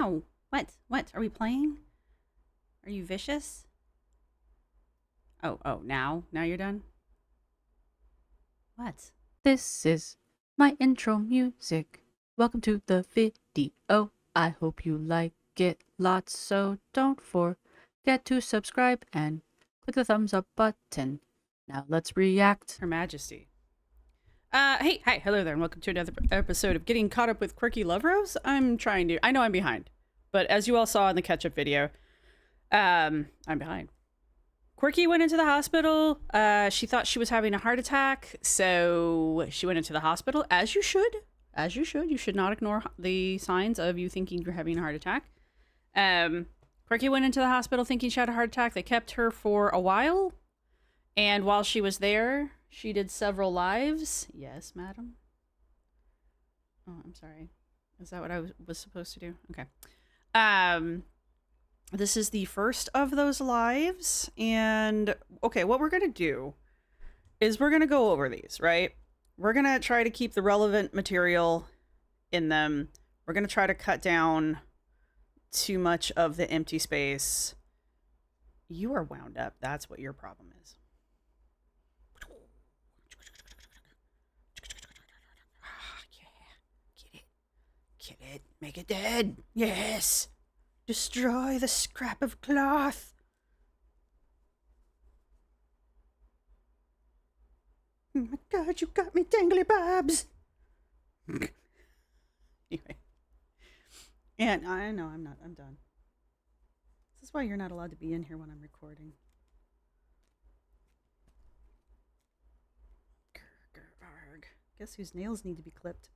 Oh, what? What? Are we playing? Are you vicious? Oh, now? Now you're done? What? This is my intro music. Welcome to the video. I hope you like it lots, so don't forget to subscribe and click the thumbs up button. Now let's react. Her Majesty. Hey, hi, hello there, and welcome to another episode of Getting Caught Up with QuirkyLoveRosee. I know I'm behind, but as you all saw in the catch-up video, I'm behind. Quirky went into the hospital. She thought she was having a heart attack, so she went into the hospital, as you should. As you should. You should not ignore the signs of you thinking you're having a heart attack. Quirky went into the hospital thinking she had a heart attack. They kept her for a while, and while she was there, she did several lives. Yes, madam? Oh, I'm sorry. Is that what I was supposed to do? Okay. This is the first of those lives, and okay, what we're gonna do is we're gonna go over these, right? We're gonna try to keep the relevant material in them. We're gonna try to cut down too much of the empty space. You are wound up. That's what your problem is. Yeah, get it, make it dead. Yes. Destroy the scrap of cloth. Oh my god, you got me dangly bobs. Anyway. And I know I'm done. This is why you're not allowed to be in here when I'm recording. Arg. Guess whose nails need to be clipped?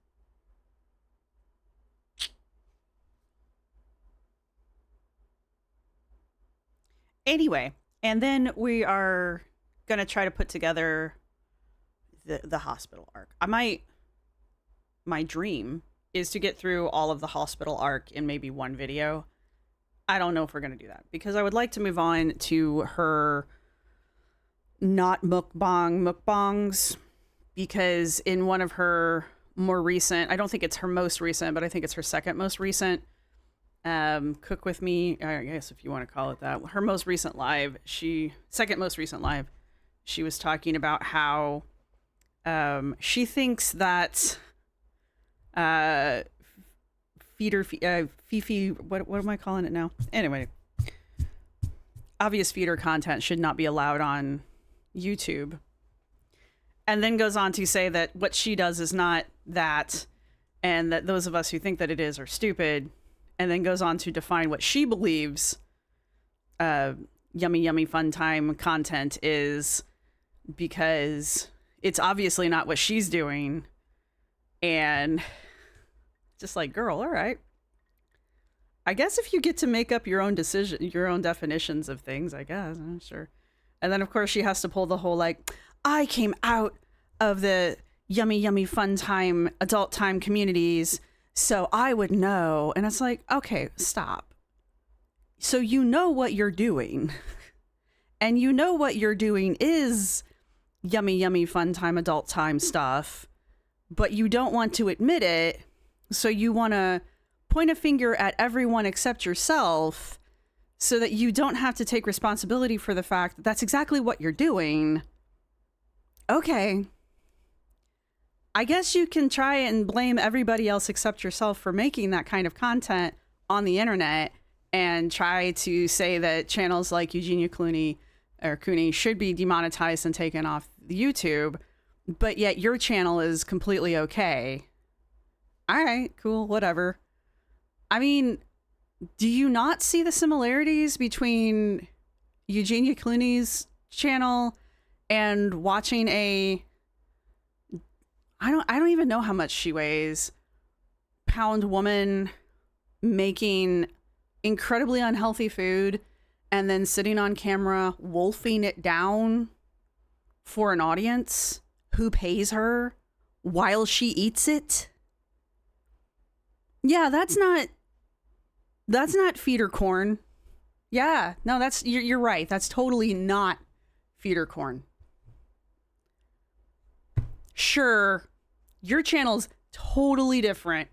Anyway, and then we are going to try to put together the hospital arc. My dream is to get through all of the hospital arc in maybe one video. I don't know if we're going to do that because I would like to move on to her not mukbangs, because in one of her more recent, I don't think it's her most recent, but I think it's her second most recent, cook with me, I guess if you want to call it that, her most recent live, second most recent live, she was talking about how she thinks that Fifi, what am I calling it now? Anyway, obvious feeder content should not be allowed on YouTube. And then goes on to say that what she does is not that, and that those of us who think that it is are stupid. And then goes on to define what she believes yummy fun time content is, because it's obviously not what she's doing. And just like, girl, all right. I guess if you get to make up your own definitions of things, I guess, I'm sure. And then of course she has to pull the whole like, I came out of the yummy fun time adult time communities, so I would know. And it's like, okay, stop. So you know what you're doing. And you know what you're doing is yummy fun time adult time stuff, but you don't want to admit it. So you want to point a finger at everyone except yourself so that you don't have to take responsibility for the fact that that's exactly what you're doing. Okay. I guess you can try and blame everybody else except yourself for making that kind of content on the internet and try to say that channels like Eugenia Cooney should be demonetized and taken off YouTube, but yet your channel is completely okay. All right, cool, whatever. I mean, do you not see the similarities between Eugenia Clooney's channel and watching I don't even know how much she weighs, pound woman making incredibly unhealthy food and then sitting on camera wolfing it down for an audience who pays her while she eats it? Yeah, that's not feeder corn. Yeah, no, you're right. That's totally not feeder corn. Sure, your channel's totally different.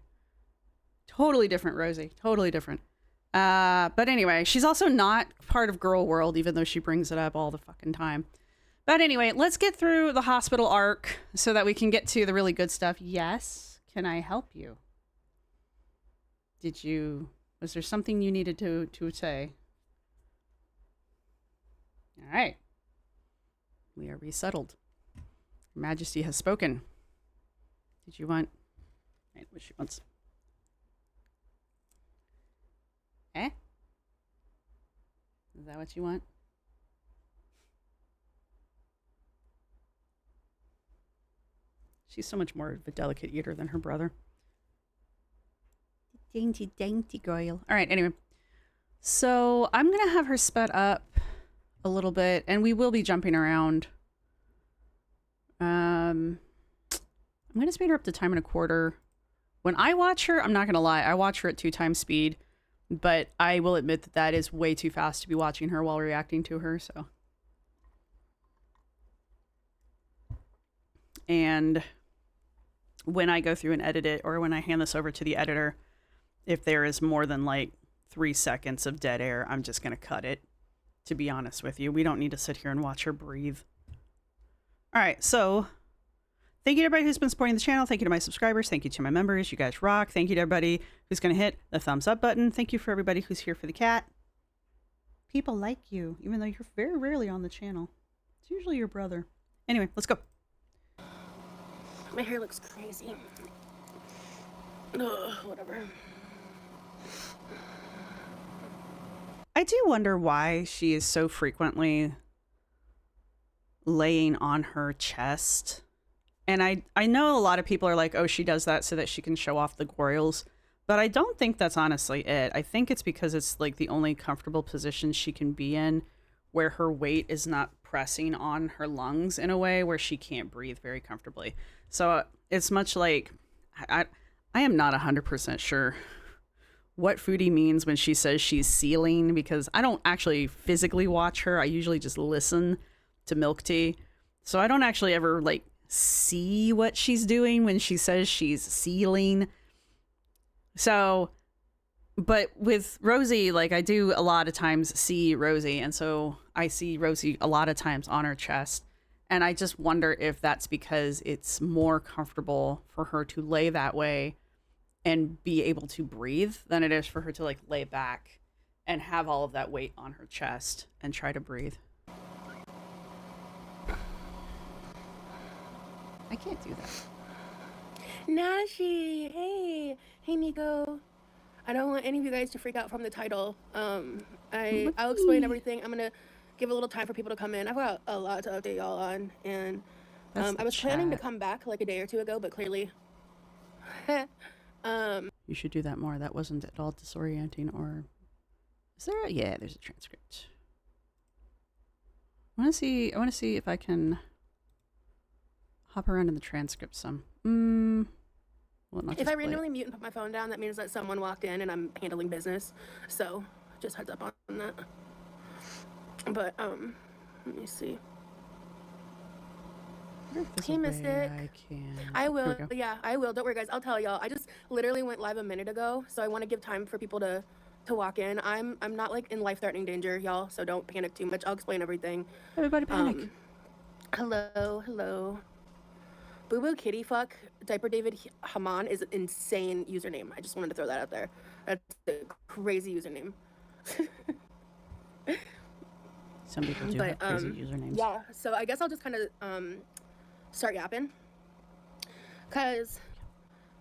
Totally different, Rosee. Totally different. But anyway, she's also not part of Gorlwold, even though she brings it up all the fucking time. But anyway, let's get through the hospital arc so that we can get to the really good stuff. Yes, can I help you? Was there something you needed to say? All right. We are resettled. Your Majesty has spoken. Did you want... Right, what she wants. Eh? Is that what you want? She's so much more of a delicate eater than her brother. Dainty, dainty girl. All right, anyway. So I'm going to have her sped up a little bit, and we will be jumping around. I'm going to speed her up to 1.25 times. When I watch her, I'm not going to lie, I watch her at 2 times speed, but I will admit that that is way too fast to be watching her while reacting to her, so. And when I go through and edit it, or when I hand this over to the editor, if there is more than like 3 seconds of dead air, I'm just going to cut it, to be honest with you. We don't need to sit here and watch her breathe. All right, so thank you to everybody who's been supporting the channel. Thank you to my subscribers. Thank you to my members. You guys rock. Thank you to everybody who's going to hit the thumbs up button. Thank you for everybody who's here for the cat. People like you, even though you're very rarely on the channel. It's usually your brother. Anyway, let's go. My hair looks crazy. Ugh, whatever. I do wonder why she is so frequently laying on her chest. And I know a lot of people are like, oh, she does that so that she can show off the Gorls. But I don't think that's honestly it. I think it's because it's like the only comfortable position she can be in where her weight is not pressing on her lungs in a way where she can't breathe very comfortably. So it's much like, I am not 100% sure what Foodie means when she says she's sealing, because I don't actually physically watch her. I usually just listen to Milk Tea. So I don't actually ever like see what she's doing when she says she's sealing. So, but with Rosee, like I do a lot of times see Rosee, and so I see Rosee a lot of times on her chest, and I just wonder if that's because it's more comfortable for her to lay that way and be able to breathe than it is for her to like lay back and have all of that weight on her chest and try to breathe. I can't do that. Nashi, hey Nico. I don't want any of you guys to freak out from the title. I'll explain everything. I'm gonna give a little time for people to come in. I've got a lot to update y'all on, and I was planning to come back like a day or two ago, but clearly, you should do that more. That wasn't at all disorienting. Or is there? Yeah, there's a transcript. I want to see if I can hop around in the transcript some. Well, if I randomly mute and put my phone down, that means that someone walked in and I'm handling business. So just heads up on that. But let me see. Hey, Mystic. I will. Yeah, I will. Don't worry, guys. I'll tell y'all. I just literally went live a minute ago, so I want to give time for people to walk in. I'm not like in life-threatening danger, y'all. So don't panic too much. I'll explain everything. Everybody panic. Hello. Boo Boo Kitty Fuck Diaper David Haman is an insane username. I just wanted to throw that out there. That's a crazy username. Some people do have crazy usernames. Yeah, so I guess I'll just kind of start yapping. Because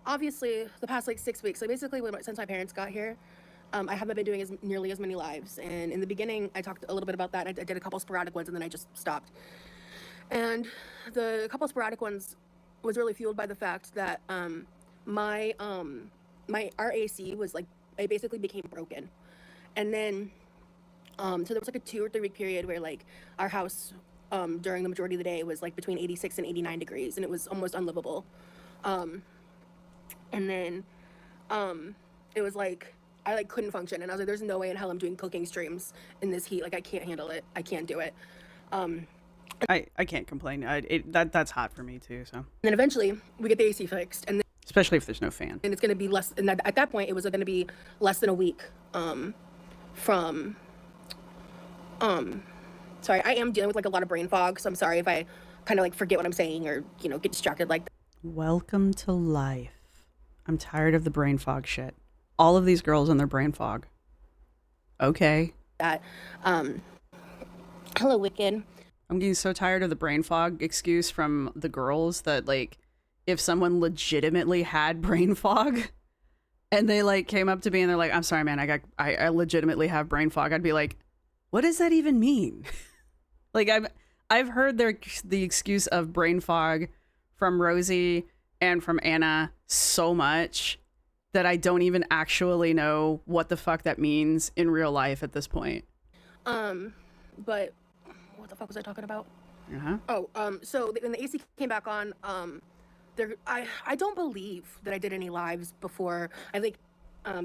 obviously the past like 6 weeks, so basically since my parents got here, I haven't been doing nearly as many lives. And in the beginning, I talked a little bit about that. I did a couple sporadic ones and then I just stopped. And the couple sporadic ones was really fueled by the fact that my RAC was like, it basically became broken. And then so there was like a 2 or 3 week period where like our house during the majority of the day was like between 86 and 89 degrees, and it was almost unlivable. And then it was like I like couldn't function, and I was like, there's no way in hell I'm doing cooking streams in this heat. Like I can't handle it. I can't do it. I can't complain. That's hot for me too. So then eventually we get the AC fixed, and especially if there's no fan. And it's going to be less, and at that point, it was going to be less than a week from, sorry, I am dealing with like a lot of brain fog, so I'm sorry if I kind of like forget what I'm saying or, you know, get distracted like that. Welcome to life. I'm tired of the brain fog shit. All of these girls and their brain fog. Okay. Hello, Wicked. I'm getting so tired of the brain fog excuse from the girls that, like, if someone legitimately had brain fog and they, like, came up to me and they're like, I'm sorry, man, I legitimately have brain fog. I'd be like, what does that even mean? Like, I've heard the excuse of brain fog from Rosee and from Anna so much that I don't even actually know what the fuck that means in real life at this point. But what the fuck was I talking about? Uh-huh. So when the AC came back on, I don't believe that I did any lives before. I think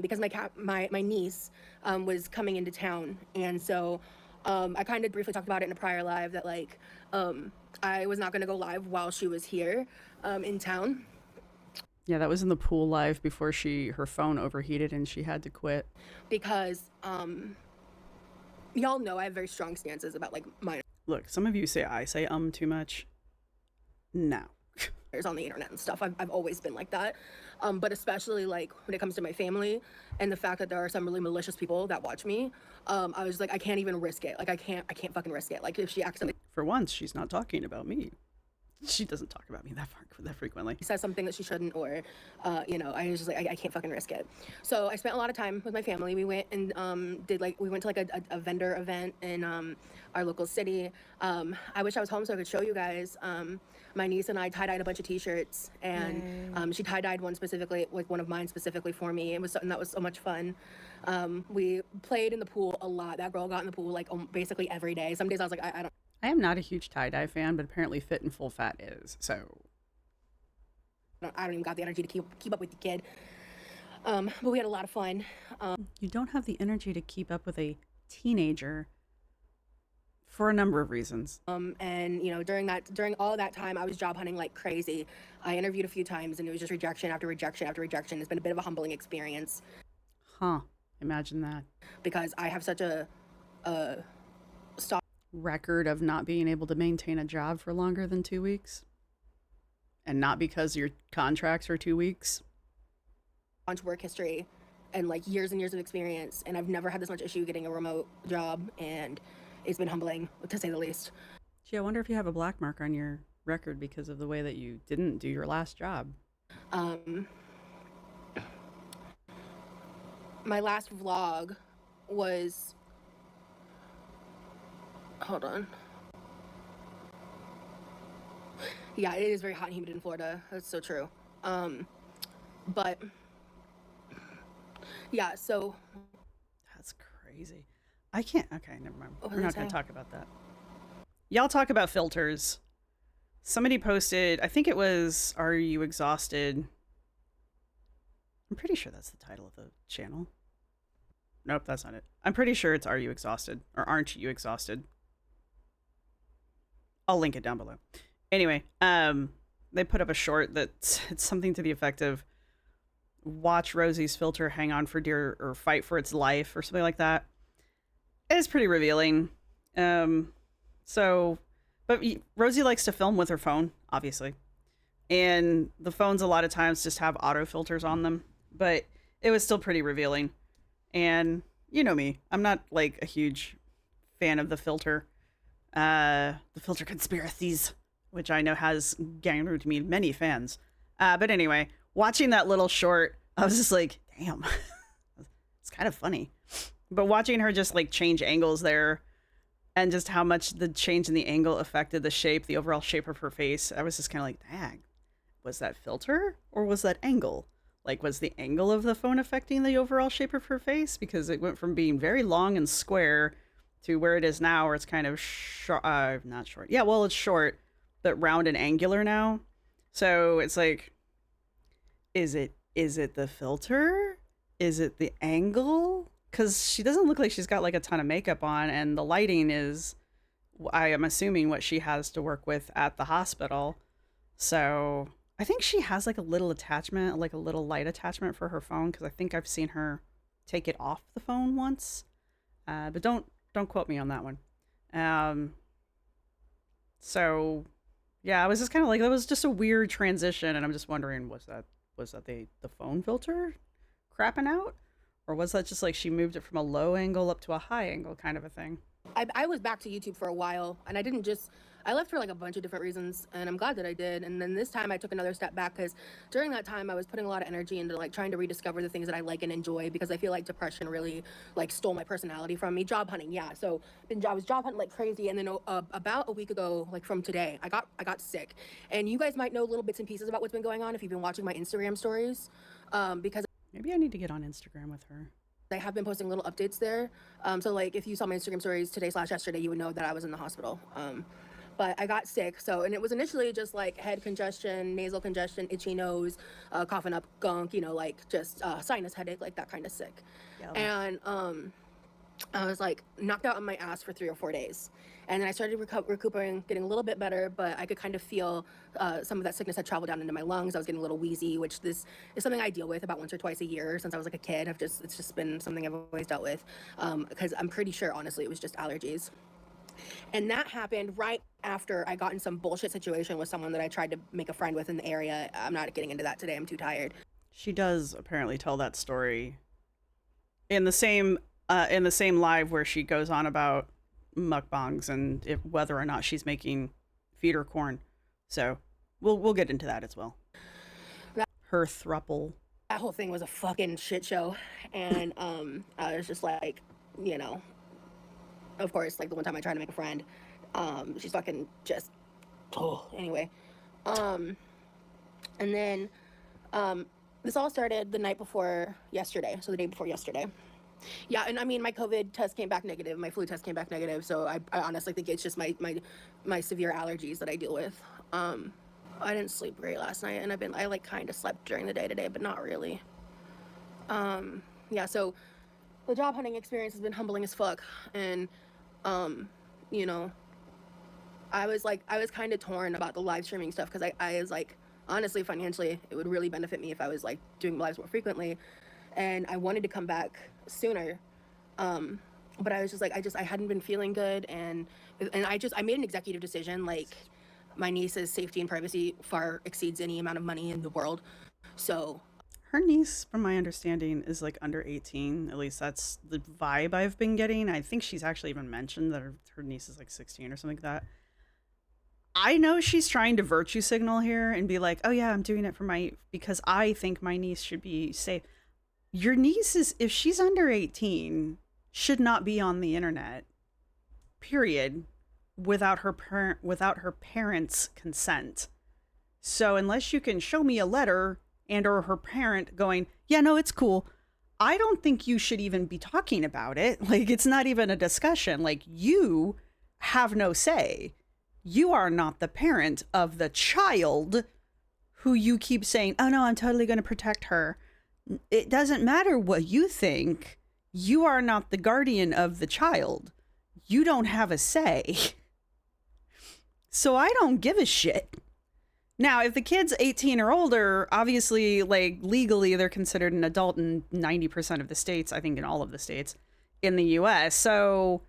because my niece was coming into town, and so I kind of briefly talked about it in a prior live that like I was not going to go live while she was here in town. Yeah, that was in the pool live before her phone overheated and she had to quit. Because y'all know I have very strong stances about like minors Look, some of you say I say too much. No. on the internet and stuff. I've always been like that. But especially like when it comes to my family and the fact that there are some really malicious people that watch me, I was like, I can't even risk it. Like I can't fucking risk it. Like if she accidentally For once, she's not talking about me. She doesn't talk about me that frequently. says something that she shouldn't, or you know, I was just like, I can't fucking risk it. So I spent a lot of time with my family. We went and we went to like a vendor event in our local city. I wish I was home so I could show you guys. My niece and I tie-dyed a bunch of t-shirts, and she tie-dyed one specifically, like one of mine specifically for me. And that was so much fun. We played in the pool a lot. That girl got in the pool like basically every day. Some days I was like, I am not a huge tie-dye fan, but apparently Fit and Full Fat is, so. I don't even got the energy to keep up with the kid. But we had a lot of fun. You don't have the energy to keep up with a teenager for a number of reasons. And you know, during all that time, I was job hunting like crazy. I interviewed a few times, and it was just rejection after rejection after rejection. It's been a bit of a humbling experience. Huh? Imagine that. Because I have such a record of not being able to maintain a job for longer than 2 weeks, and not because your contracts are 2 weeks. Bunch work history and like years and years of experience, and I've never had this much issue getting a remote job, and it's been humbling to say the least. Gee, I wonder if you have a black mark on your record because of the way that you didn't do your last job. My last vlog was, hold on. Yeah, it is very hot and humid in Florida. That's so true. But yeah, so that's crazy. I can't. Okay, never mind. We're not going to talk about that. Y'all talk about filters. Somebody posted, I think it was, Are You Exhausted? I'm pretty sure that's the title of the channel. Nope, that's not it. I'm pretty sure it's Are You Exhausted? Or Aren't You Exhausted? I'll link it down below. Anyway, they put up a short that's it's something to the effect of watch Rosee's filter hang on for dear or fight for its life or something like that. It's pretty revealing. But Rosee likes to film with her phone, obviously. And the phones a lot of times just have auto filters on them, but it was still pretty revealing. And you know me, I'm not like a huge fan of the filter conspiracies, which I know has garnered me many fans. But anyway, watching that little short, I was just like, damn, it's kind of funny. But watching her just like change angles there and just how much the change in the angle affected the overall shape of her face, I was just kind of like, dang, was that filter or was that angle? Like, was the angle of the phone affecting the overall shape of her face? Because it went from being very long and square to where it is now, where it's kind of not short. Yeah, well, it's short, but round and angular now. So it's like, is it the filter? Is it the angle? Because she doesn't look like she's got like a ton of makeup on, and the lighting is, I am assuming, what she has to work with at the hospital. So I think she has like a little attachment, like a little light attachment for her phone, because I think I've seen her take it off the phone once. But don't quote me on that one. So yeah, I was just kind of like, that was just a weird transition, and I'm just wondering, was that the phone filter crapping out, or was that just like she moved it from a low angle up to a high angle kind of a thing? I was back to YouTube for a while, and I left for like a bunch of different reasons, and I'm glad that I did. And then this time I took another step back, because during that time I was putting a lot of energy into like trying to rediscover the things that I like and enjoy, because I feel like depression really like stole my personality from me. Job hunting, yeah. So I was job hunting like crazy, and then about a week ago, like from today, I got sick. And you guys might know little bits and pieces about what's been going on if you've been watching my Instagram stories, because Maybe I need to get on Instagram with her. I have been posting little updates there. So like if you saw my Instagram stories today/yesterday, you would know that I was in the hospital. But I got sick, and it was initially just like head congestion, nasal congestion, itchy nose, coughing up gunk, like just sinus headache, like that kind of sick. Yeah. And I was like knocked out on my ass for 3 or 4 days. And then I started recuperating, getting a little bit better, but I could kind of feel some of that sickness had traveled down into my lungs. I was getting a little wheezy, which this is something I deal with about once or twice a year since I was like a kid. It's just been something I've always dealt with, because I'm pretty sure, honestly, it was just allergies. And that happened right after I got in some bullshit situation with someone that I tried to make a friend with in the area. I'm not getting into that today. I'm too tired. She does apparently tell that story in the same live where she goes on about mukbangs and whether or not she's making feeder corn. So we'll get into that as well. Her thruple. That whole thing was a fucking shit show, and I was just like, of course, like the one time I tried to make a friend, she's fucking just, anyway. And then this all started the night before yesterday, so the day before yesterday. Yeah, and I mean, my COVID test came back negative, my flu test came back negative, so I honestly think it's just my severe allergies that I deal with. I didn't sleep great last night, and I like kind of slept during the day today, but not really. Yeah, so the job hunting experience has been humbling as fuck, and I was kind of torn about the live streaming stuff, because I was like, honestly, financially, it would really benefit me if I was like doing lives more frequently, and I wanted to come back sooner, but I was just like, I hadn't been feeling good, and I made an executive decision, like my niece's safety and privacy far exceeds any amount of money in the world, so. Her niece, from my understanding, is like under 18. At least that's the vibe I've been getting. I think she's actually even mentioned that her niece is like 16 or something like that. I know she's trying to virtue signal here and be like, oh yeah, I'm doing it because I think my niece should be safe. Your niece if she's under 18, should not be on the internet, period, without her parents' consent. So unless you can show me a letter and or her parent going, yeah, no, it's cool, I don't think you should even be talking about it. Like, it's not even a discussion. Like, you have no say. You are not the parent of the child who you keep saying, oh no, I'm totally going to protect her. It doesn't matter what you think. You are not the guardian of the child. You don't have a say. So I don't give a shit. Now, if the kid's 18 or older, obviously, like, legally, they're considered an adult in 90% of the states, I think in all of the states in the U.S. So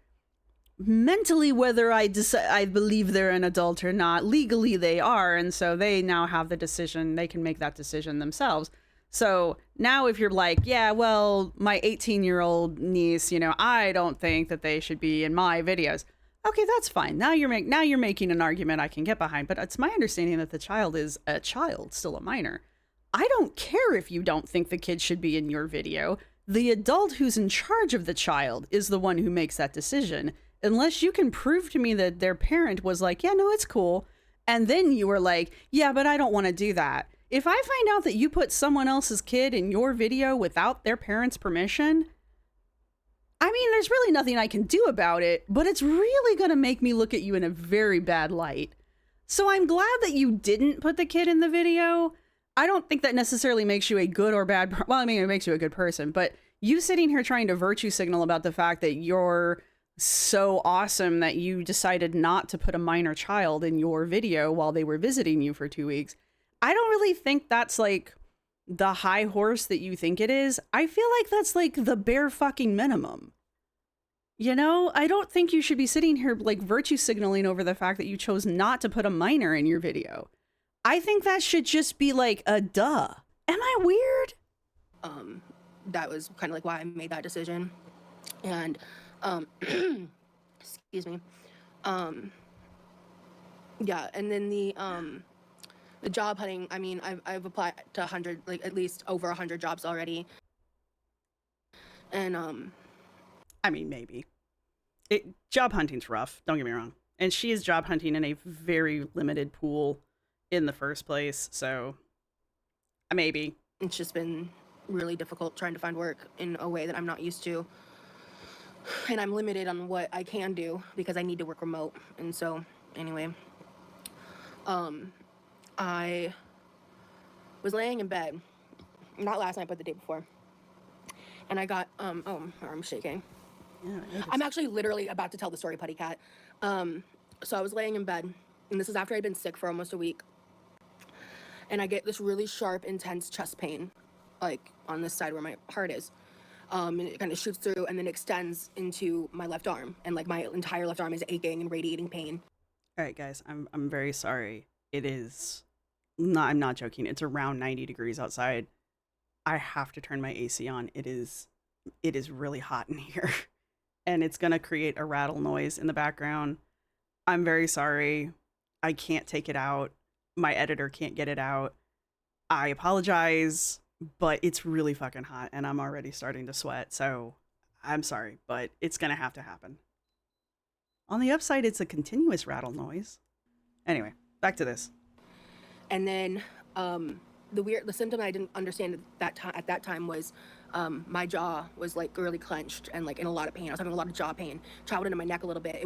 mentally, whether I believe they're an adult or not, legally they are. And so they now have the decision. They can make that decision themselves. So now if you're like, yeah, well, my 18-year-old niece, I don't think that they should be in my videos. Okay, that's fine. Now you're making an argument I can get behind, but it's my understanding that the child is a child, still a minor. I don't care if you don't think the kid should be in your video. The adult who's in charge of the child is the one who makes that decision. Unless you can prove to me that their parent was like, yeah, no, it's cool. And then you were like, yeah, but I don't want to do that. If I find out that you put someone else's kid in your video without their parents' permission, I mean, there's really nothing I can do about it, but it's really going to make me look at you in a very bad light. So I'm glad that you didn't put the kid in the video. I don't think that necessarily makes you a good or bad, well, I mean, it makes you a good person, but you sitting here trying to virtue signal about the fact that you're so awesome that you decided not to put a minor child in your video while they were visiting you for 2 weeks. I don't really think that's like the high horse that you think it is. I feel like that's like the bare fucking minimum. You know, I don't think you should be sitting here like virtue signaling over the fact that you chose not to put a minor in your video. I think that should just be like a duh. Am I weird? That was kind of like why I made that decision. And, excuse me. Yeah, and then the job hunting, I mean, I've applied to 100, like at least over 100 jobs already. And, I mean, maybe. Job hunting's rough, don't get me wrong. And she is job hunting in a very limited pool in the first place, so maybe. it's just been really difficult trying to find work in a way that I'm not used to. And I'm limited on what I can do because I need to work remote. And so, anyway, I was laying in bed, not last night, but the day before. And I got, oh, my arm's shaking. Yeah, I'm actually literally about to tell the story, Putty Cat. So I was laying in bed, and this is after I'd been sick for almost a week. And I get this really sharp, intense chest pain, like on this side where my heart is. And it kind of shoots through and then extends into my left arm. And like my entire left arm is aching and radiating pain. All right, guys, I'm very sorry. It is not, I'm not joking. It's around 90 degrees outside. I have to turn my AC on. It is really hot in here. And it's going to create a rattle noise in the background. I'm very sorry. I can't take it out. My editor can't get it out. I apologize, but it's really fucking hot and I'm already starting to sweat. So I'm sorry, but it's going to have to happen. On the upside, it's a continuous rattle noise. Anyway, back to this. And then the symptom I didn't understand at that time was my jaw was like really clenched and like in a lot of pain. I was having a lot of jaw pain, traveled into my neck a little bit.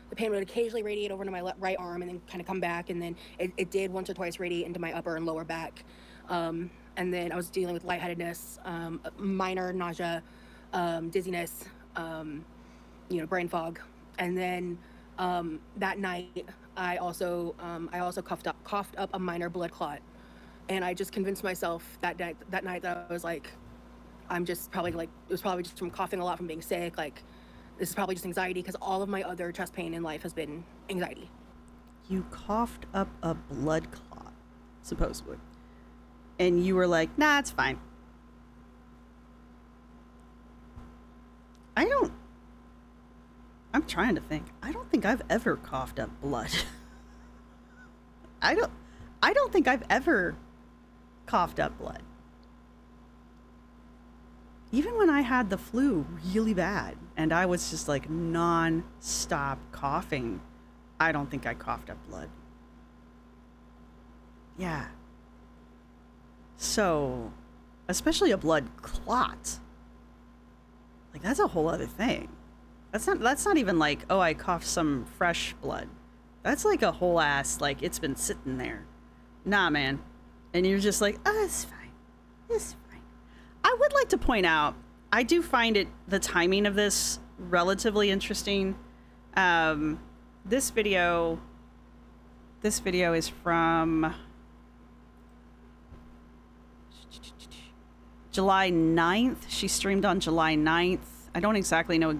The pain would occasionally radiate over into my right arm and then kind of come back. And then it did once or twice radiate into my upper and lower back. And then I was dealing with lightheadedness, minor nausea, dizziness, brain fog. And then that night, I also coughed up a minor blood clot. And I just convinced myself that night that I was like, I'm just probably like, it was probably just from coughing a lot from being sick. Like, this is probably just anxiety because all of my other chest pain in life has been anxiety. You coughed up a blood clot, supposedly. And you were like, nah, it's fine. I'm trying to think. I don't think I've ever coughed up blood. I don't think I've ever coughed up blood. Even when I had the flu really bad and I was just like non-stop coughing, I don't think I coughed up blood. Yeah. So, especially a blood clot. Like, that's a whole other thing. That's not even like, oh, I coughed some fresh blood. That's like a whole ass, like, it's been sitting there. Nah, man. And you're just like, oh, it's fine. It's fine. I would like to point out, I do find the timing of this relatively interesting. This video is from July 9th. She streamed on July 9th. I don't exactly know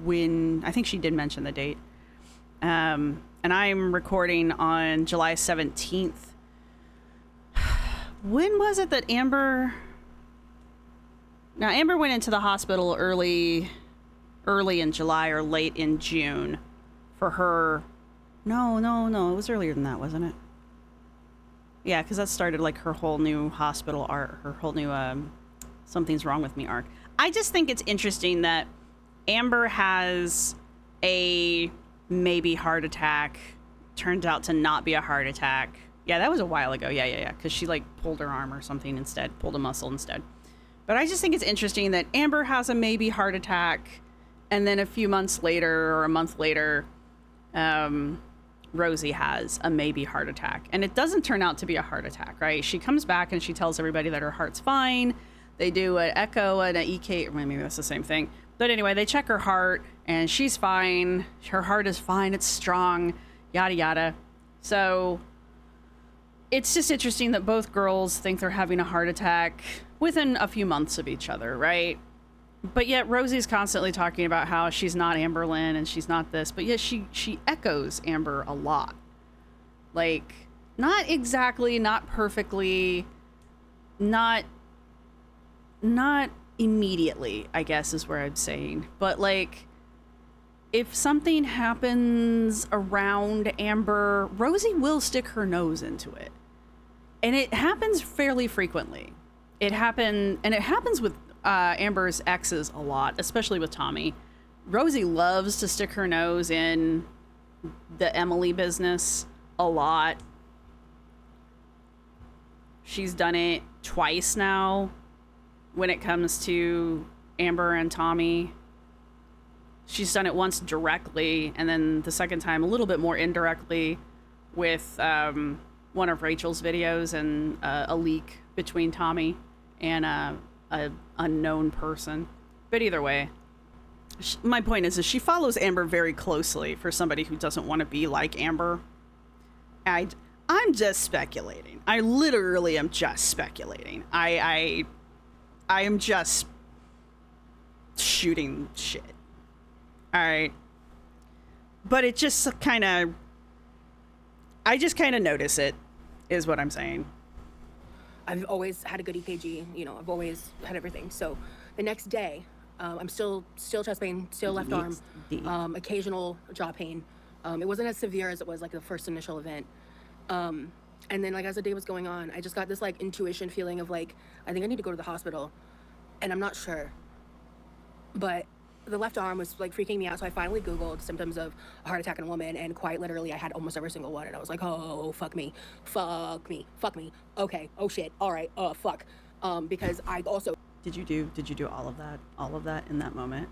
when. I think she did mention the date. And I'm recording on July 17th. When was it that Amber... Now, Amber went into the hospital early in July or late in June for her... No. It was earlier than that, wasn't it? Yeah, because that started like her whole new hospital arc, her whole new something's wrong with me arc. I just think it's interesting that Amber has a maybe heart attack. Turned out to not be a heart attack. Yeah, that was a while ago. Yeah. Because she like pulled her arm or something instead, pulled a muscle instead. But I just think it's interesting that Amber has a maybe heart attack, and then a few months later or a month later, Rosee has a maybe heart attack. And it doesn't turn out to be a heart attack, right? She comes back and she tells everybody that her heart's fine. They do an echo and an EK, or maybe that's the same thing. But anyway, they check her heart and she's fine. Her heart is fine. It's strong, yada, yada. So it's just interesting that both girls think they're having a heart attack within a few months of each other, right? But yet Rosee's constantly talking about how she's not Amberlynn and she's not this, but yet she echoes Amber a lot. Like, not exactly, not perfectly, not immediately, I guess is where I'm saying. But like, if something happens around Amber, Rosee will stick her nose into it. And it happens fairly frequently. It happens with Amber's exes a lot, especially with Tommy. Rosee loves to stick her nose in the Emily business a lot. She's done it twice now when it comes to Amber and Tommy. She's done it once directly, and then the second time a little bit more indirectly with one of Rachel's videos and a leak between Tommy and a unknown person. But either way, my point is she follows Amber very closely for somebody who doesn't want to be like Amber. I'm just speculating. I literally am just speculating. I am just shooting shit. All right. But it just kind of, I just kind of notice it, is what I'm saying. I've always had a good EKG, you know, I've always had everything. So the next day, I'm still chest pain, still left arm, occasional jaw pain. It wasn't as severe as it was like the first initial event. And then like as the day was going on, I just got this like intuition feeling of like, I think I need to go to the hospital. And I'm not sure. But the left arm was like freaking me out. So I finally Googled symptoms of a heart attack in a woman, and quite literally I had almost every single one. And I was like, oh, fuck me. Okay. Oh shit. All right. Fuck. Because I also. Did you do all of that in that moment?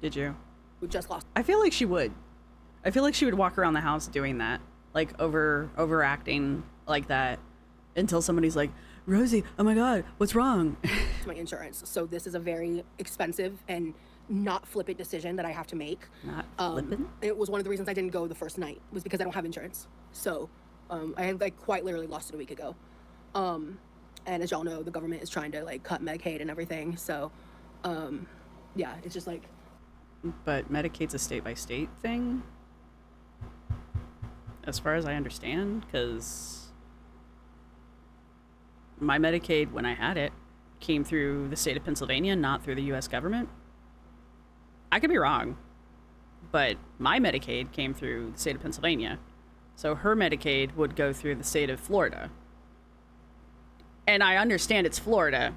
Did you? We just lost. I feel like she would. I feel like she would walk around the house doing that, like overacting like that until somebody's like, Rosee, oh my God, what's wrong? My insurance. So this is a very expensive and not flippant decision that I have to make. Not flippant? It was one of the reasons I didn't go the first night, was because I don't have insurance. So I had like quite literally lost it a week ago. And as y'all know, the government is trying to like cut Medicaid and everything. So yeah, it's just like. But Medicaid's a state by state thing, as far as I understand, because my Medicaid, when I had it, came through the state of Pennsylvania, not through the U.S. government. I could be wrong, but my Medicaid came through the state of Pennsylvania. So her Medicaid would go through the state of Florida. And I understand it's Florida.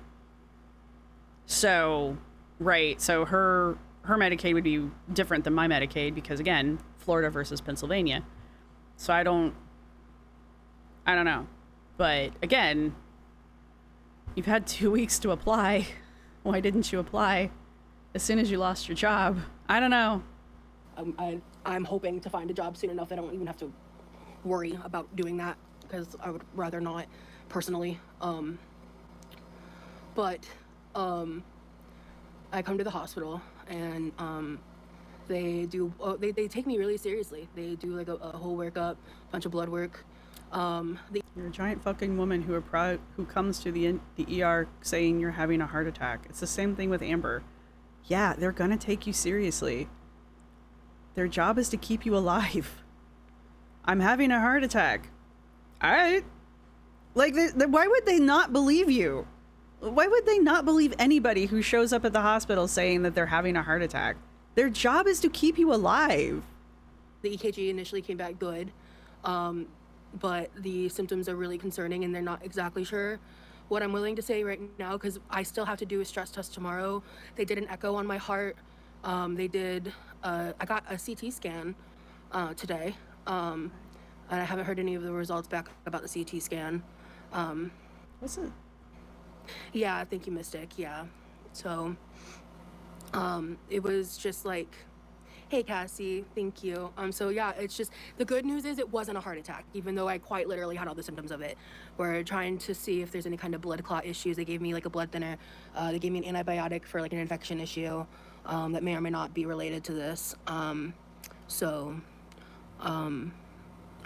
So, right, so her Medicaid would be different than my Medicaid because, again, Florida versus Pennsylvania. So I don't know. But, again, you've had 2 weeks to apply. Why didn't you apply as soon as you lost your job? I don't know. I'm hoping to find a job soon enough that I don't even have to worry about doing that, because I would rather not, personally. But I come to the hospital and they take me really seriously. They do like a whole workup, bunch of blood work. You're a giant fucking woman who comes to the ER saying you're having a heart attack. It's the same thing with Amber. Yeah, they're gonna take you seriously. Their job is to keep you alive. I'm having a heart attack. All right. Like, why would they not believe you? Why would they not believe anybody who shows up at the hospital saying that they're having a heart attack? Their job is to keep you alive. The EKG initially came back good, but the symptoms are really concerning, and they're not exactly sure what I'm willing to say right now, because I still have to do a stress test tomorrow. They did an echo on my heart. I got a CT scan today, and I haven't heard any of the results back about the CT scan. What's it? Yeah, I think you missed it. Yeah. So it was just like, hey, Cassie, thank you. So yeah, it's just, the good news is it wasn't a heart attack, even though I quite literally had all the symptoms of it. We're trying to see if there's any kind of blood clot issues. They gave me like a blood thinner. They gave me an antibiotic for like an infection issue that may or may not be related to this.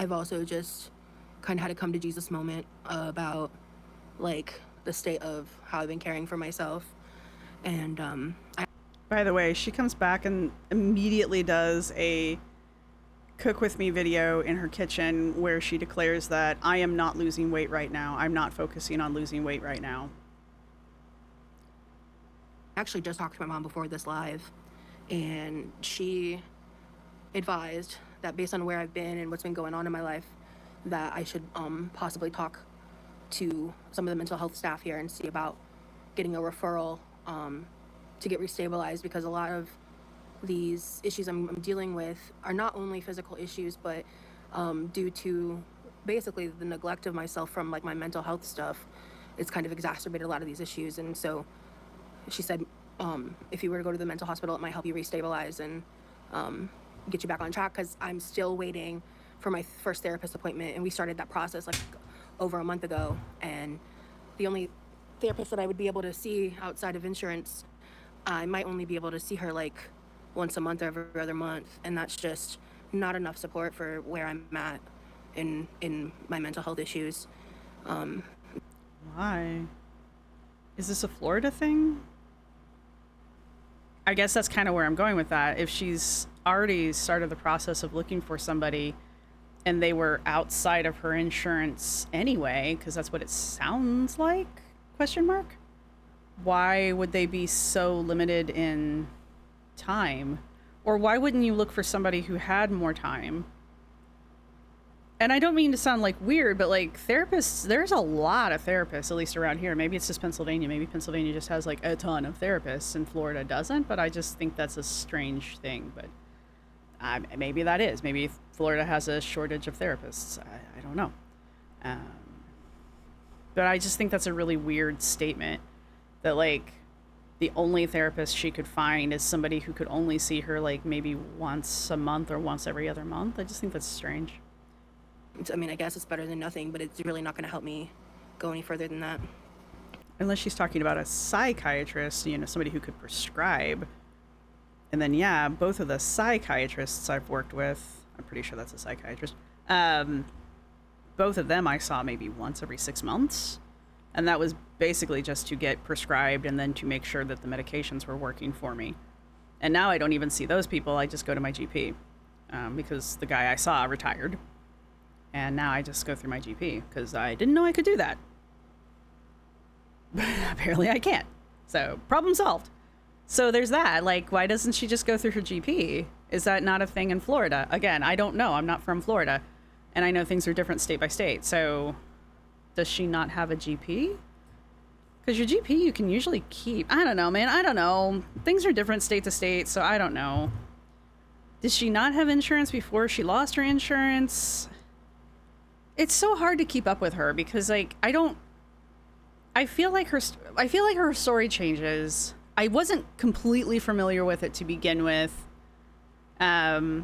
I've also just kind of had a come to Jesus moment about like the state of how I've been caring for myself. And By the way, she comes back and immediately does a cook with me video in her kitchen where she declares that I am not losing weight right now. I'm not focusing on losing weight right now. I actually just talked to my mom before this live, and she advised that based on where I've been and what's been going on in my life, that I should possibly talk to some of the mental health staff here and see about getting a referral to get restabilized, because a lot of these issues I'm dealing with are not only physical issues, but due to basically the neglect of myself from like my mental health stuff, it's kind of exacerbated a lot of these issues. And so she said, if you were to go to the mental hospital, it might help you restabilize and get you back on track, because I'm still waiting for my first therapist appointment, and we started that process like over a month ago, and the only therapist that I would be able to see outside of insurance, I might only be able to see her like once a month or every other month, and that's just not enough support for where I'm at in my mental health issues. Why? Is this a Florida thing? I guess that's kind of where I'm going with that. If she's already started the process of looking for somebody and they were outside of her insurance anyway, because that's what it sounds like, question mark? Why would they be so limited in time? Or why wouldn't you look for somebody who had more time? And I don't mean to sound like weird, but like therapists, there's a lot of therapists, at least around here. Maybe it's just Pennsylvania. Maybe Pennsylvania just has like a ton of therapists and Florida doesn't, but I just think that's a strange thing. But maybe that is. Maybe Florida has a shortage of therapists. I don't know. But I just think that's a really weird statement that like the only therapist she could find is somebody who could only see her like maybe once a month or once every other month. I just think that's strange. I mean, I guess it's better than nothing, but it's really not going to help me go any further than that. Unless she's talking about a psychiatrist, you know, somebody who could prescribe. And then, yeah, both of the psychiatrists I've worked with, I'm pretty sure that's a psychiatrist, both of them I saw maybe once every 6 months. And that was basically just to get prescribed and then to make sure that the medications were working for me. And now I don't even see those people. I just go to my GP because the guy I saw retired. And now I just go through my GP because I didn't know I could do that. Apparently I can't. So problem solved. So there's that. Like, why doesn't she just go through her GP? Is that not a thing in Florida? Again, I don't know. I'm not from Florida. And I know things are different state by state. So does she not have a GP? Because your GP you can usually keep. I don't know, man. I don't know. Things are different state to state, so I don't know. Did she not have insurance before she lost her insurance? It's so hard to keep up with her because like I feel like her story changes. I wasn't completely familiar with it to begin with. I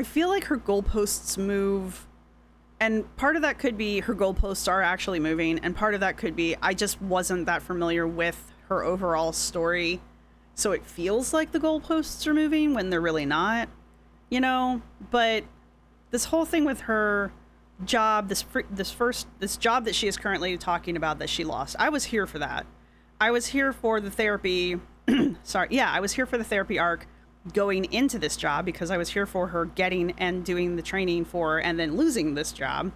feel like her goalposts move, and part of that could be her goalposts are actually moving, and part of that could be I just wasn't that familiar with her overall story, so it feels like the goalposts are moving when they're really not, you know. But this whole thing with her job, this job that she is currently talking about that she lost, I was here for that. I was here for the therapy. I was here for the therapy arc going into this job because I was here for her getting and doing the training for and then losing this job.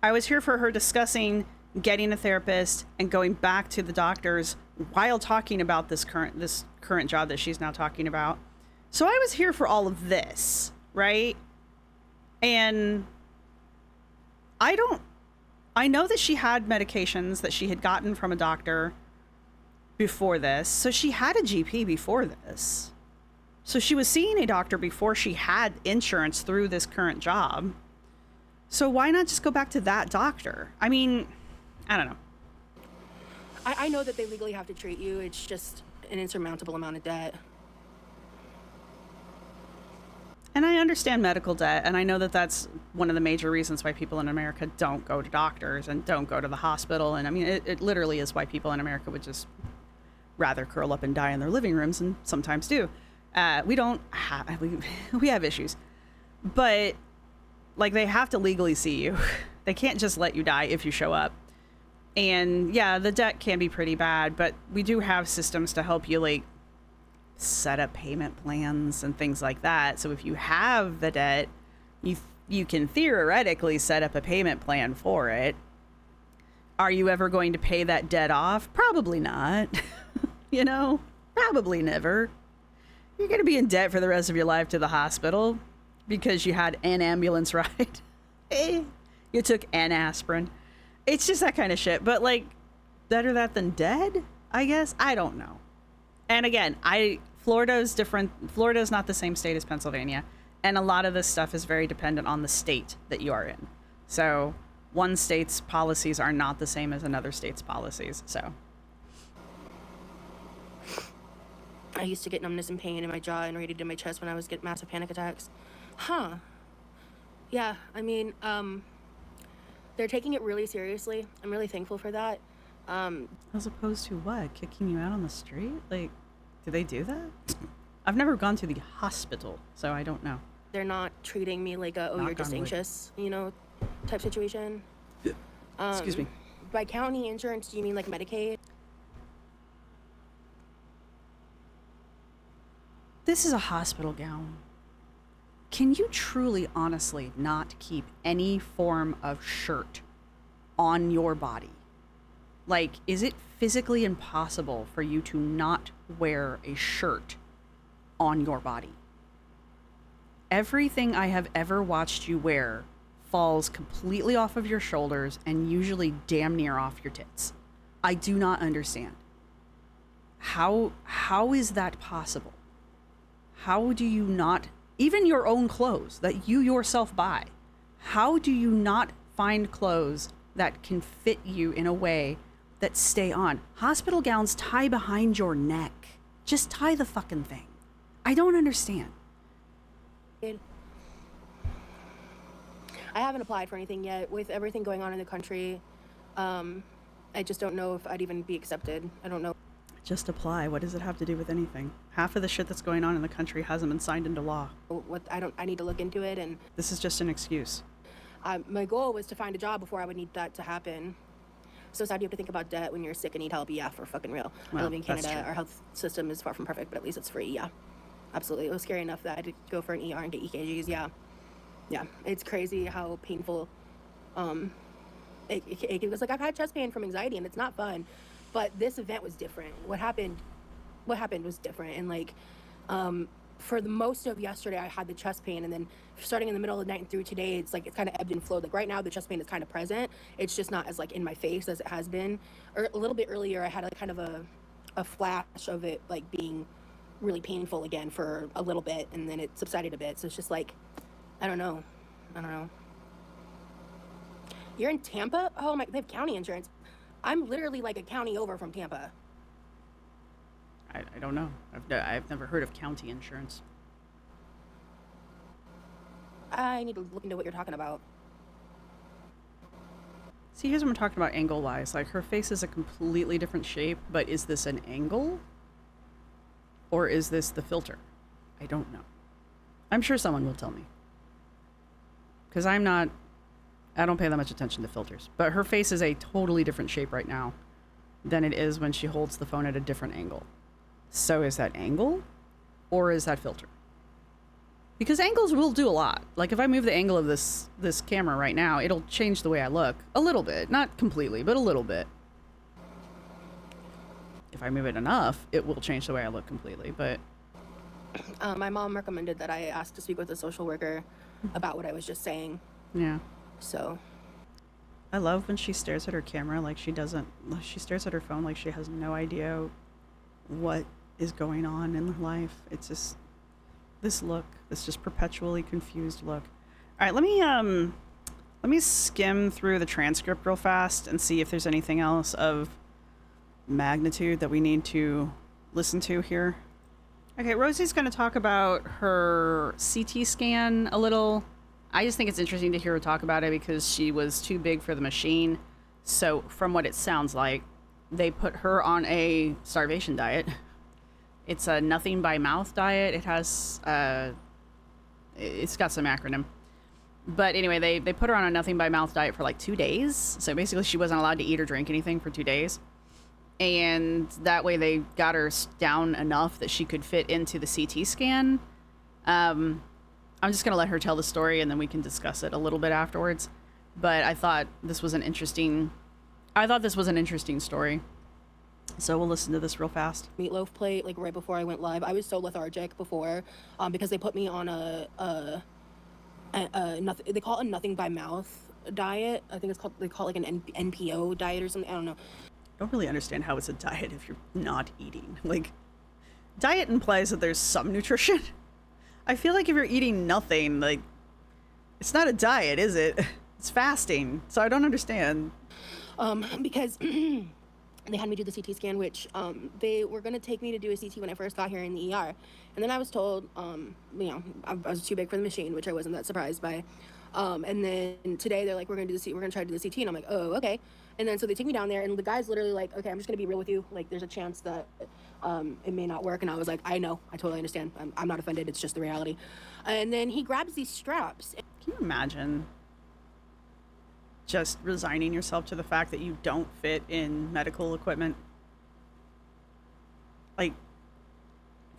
I was here for her discussing getting a therapist and going back to the doctors while talking about this current job that she's now talking about. So I was here for all of this, right? And I know that she had medications that she had gotten from a doctor before this. So she had a GP before this. So she was seeing a doctor before she had insurance through this current job. So why not just go back to that doctor? I mean, I don't know. I know that they legally have to treat you. It's just an insurmountable amount of debt. And I understand medical debt, and I know that that's one of the major reasons why people in America don't go to doctors and don't go to the hospital. And I mean, it literally is why people in America would just rather curl up and die in their living rooms, and sometimes do. We have issues. But Like, they have to legally see you. They can't just let you die if you show up. And yeah, the debt can be pretty bad, but we do have systems to help you, like, set up payment plans and things like that. So if you have the debt, you can theoretically set up a payment plan for it. Are you ever going to pay that debt off? Probably not. You know, probably never. You're going to be in debt for the rest of your life to the hospital because you had an ambulance ride. You took an aspirin. It's just that kind of shit. But, like, better that than dead, I guess? I don't know. And again, Florida's different. Florida's not the same state as Pennsylvania. And a lot of this stuff is very dependent on the state that you are in. So one state's policies are not the same as another state's policies. So I used to get numbness and pain in my jaw and radiated in my chest when I was getting massive panic attacks. Huh. Yeah, I mean, they're taking it really seriously. I'm really thankful for that. as opposed to what? Kicking you out on the street? Like, do they do that? I've never gone to the hospital, so I don't know. They're not treating me like a, oh, Knock you're just on wood. anxious, you know, type situation. Excuse me. By county insurance, do you mean like Medicaid? This is a hospital gown. Can you truly, honestly, not keep any form of shirt on your body? Like, is it physically impossible for you to not wear a shirt on your body? Everything I have ever watched you wear falls completely off of your shoulders and usually damn near off your tits. I do not understand. How is that possible? How do you not, even your own clothes that you yourself buy, how do you not find clothes that can fit you in a way that stay on? Hospital gowns tie behind your neck. Just tie the fucking thing. I don't understand. I haven't applied for anything yet. With everything going on in the country, I just don't know if I'd even be accepted. I don't know. Just apply. What does it have to do with anything? Half of the shit that's going on in the country hasn't been signed into law. What I need to look into it, and This is just an excuse. my goal was to find a job before I would need that to happen. So sad you have to think about debt when you're sick and need help. Yeah, for fucking real. I Well, live in that's Canada. true. Our health system is far from perfect, but at least it's free. Yeah, absolutely. It was scary enough that I had to go for an ER and get EKGs. Yeah, it's crazy how painful. It was like I've had chest pain from anxiety, and it's not fun. But this event was different. What happened was different, and like, for the most of yesterday, I had the chest pain, and then starting in the middle of the night and through today, it's like it's kind of ebbed and flowed. Like right now, the chest pain is kind of present. It's just not as like in my face as it has been. Or a little bit earlier, I had kind of a flash of it like being really painful again for a little bit, and then it subsided a bit. So it's just like, I don't know. You're in Tampa? Oh my, they have county insurance. I'm literally like a county over from Tampa. I don't know. I've never heard of county insurance. I need to look into what you're talking about. See, here's what I'm talking about angle-wise. Like, her face is a completely different shape, but is this an angle? Or is this the filter? I don't know. I'm sure someone will tell me. Because I don't pay that much attention to filters. But her face is a totally different shape right now than it is when she holds the phone at a different angle. So is that angle? Or is that filter? Because angles will do a lot. Like if I move the angle of this camera right now, it'll change the way I look. A little bit. Not completely, but a little bit. If I move it enough, it will change the way I look completely. But My mom recommended that I ask to speak with a social worker about what I was just saying. yeah. So I love when she stares at her camera like she stares at her phone like she has no idea what is going on in her life. It's just this just perpetually confused look. All right, let me skim through the transcript real fast and see if there's anything else of magnitude that we need to listen to here. Okay, Rosie's going to talk about her CT scan a little. I just think it's interesting to hear her talk about it because she was too big for the machine. So from what it sounds like, they put her on a starvation diet. It's a nothing by mouth diet. It has, it's got some acronym. But anyway, they put her on a nothing by mouth diet for like 2 days. So basically she wasn't allowed to eat or drink anything for 2 days. And that way they got her down enough that she could fit into the CT scan. I'm just going to let her tell the story and then we can discuss it a little bit afterwards. But I thought this was an interesting story. So we'll listen to this real fast. Meatloaf plate, like right before I went live. I was so lethargic before, because they put me on nothing, they call it a nothing by mouth diet. I think they call it like an NPO diet or something. I don't know. I don't really understand how it's a diet if you're not eating. Like, diet implies that there's some nutrition. I feel like if you're eating nothing, like, it's not a diet, is it? It's fasting. So I don't understand. Because they had me do the CT scan, which they were going to take me to do a CT when I first got here in the ER. And then I was told, I was too big for the machine, which I wasn't that surprised by. And then today they're like, we're going to try to do the CT. And I'm like, oh, okay. And then so they take me down there and the guy's literally like, okay, I'm just going to be real with you. Like, there's a chance that it may not work. And I was like, I know, I totally understand. I'm not offended. It's just the reality. And then he grabs these straps. Can you imagine just resigning yourself to the fact that you don't fit in medical equipment? Like,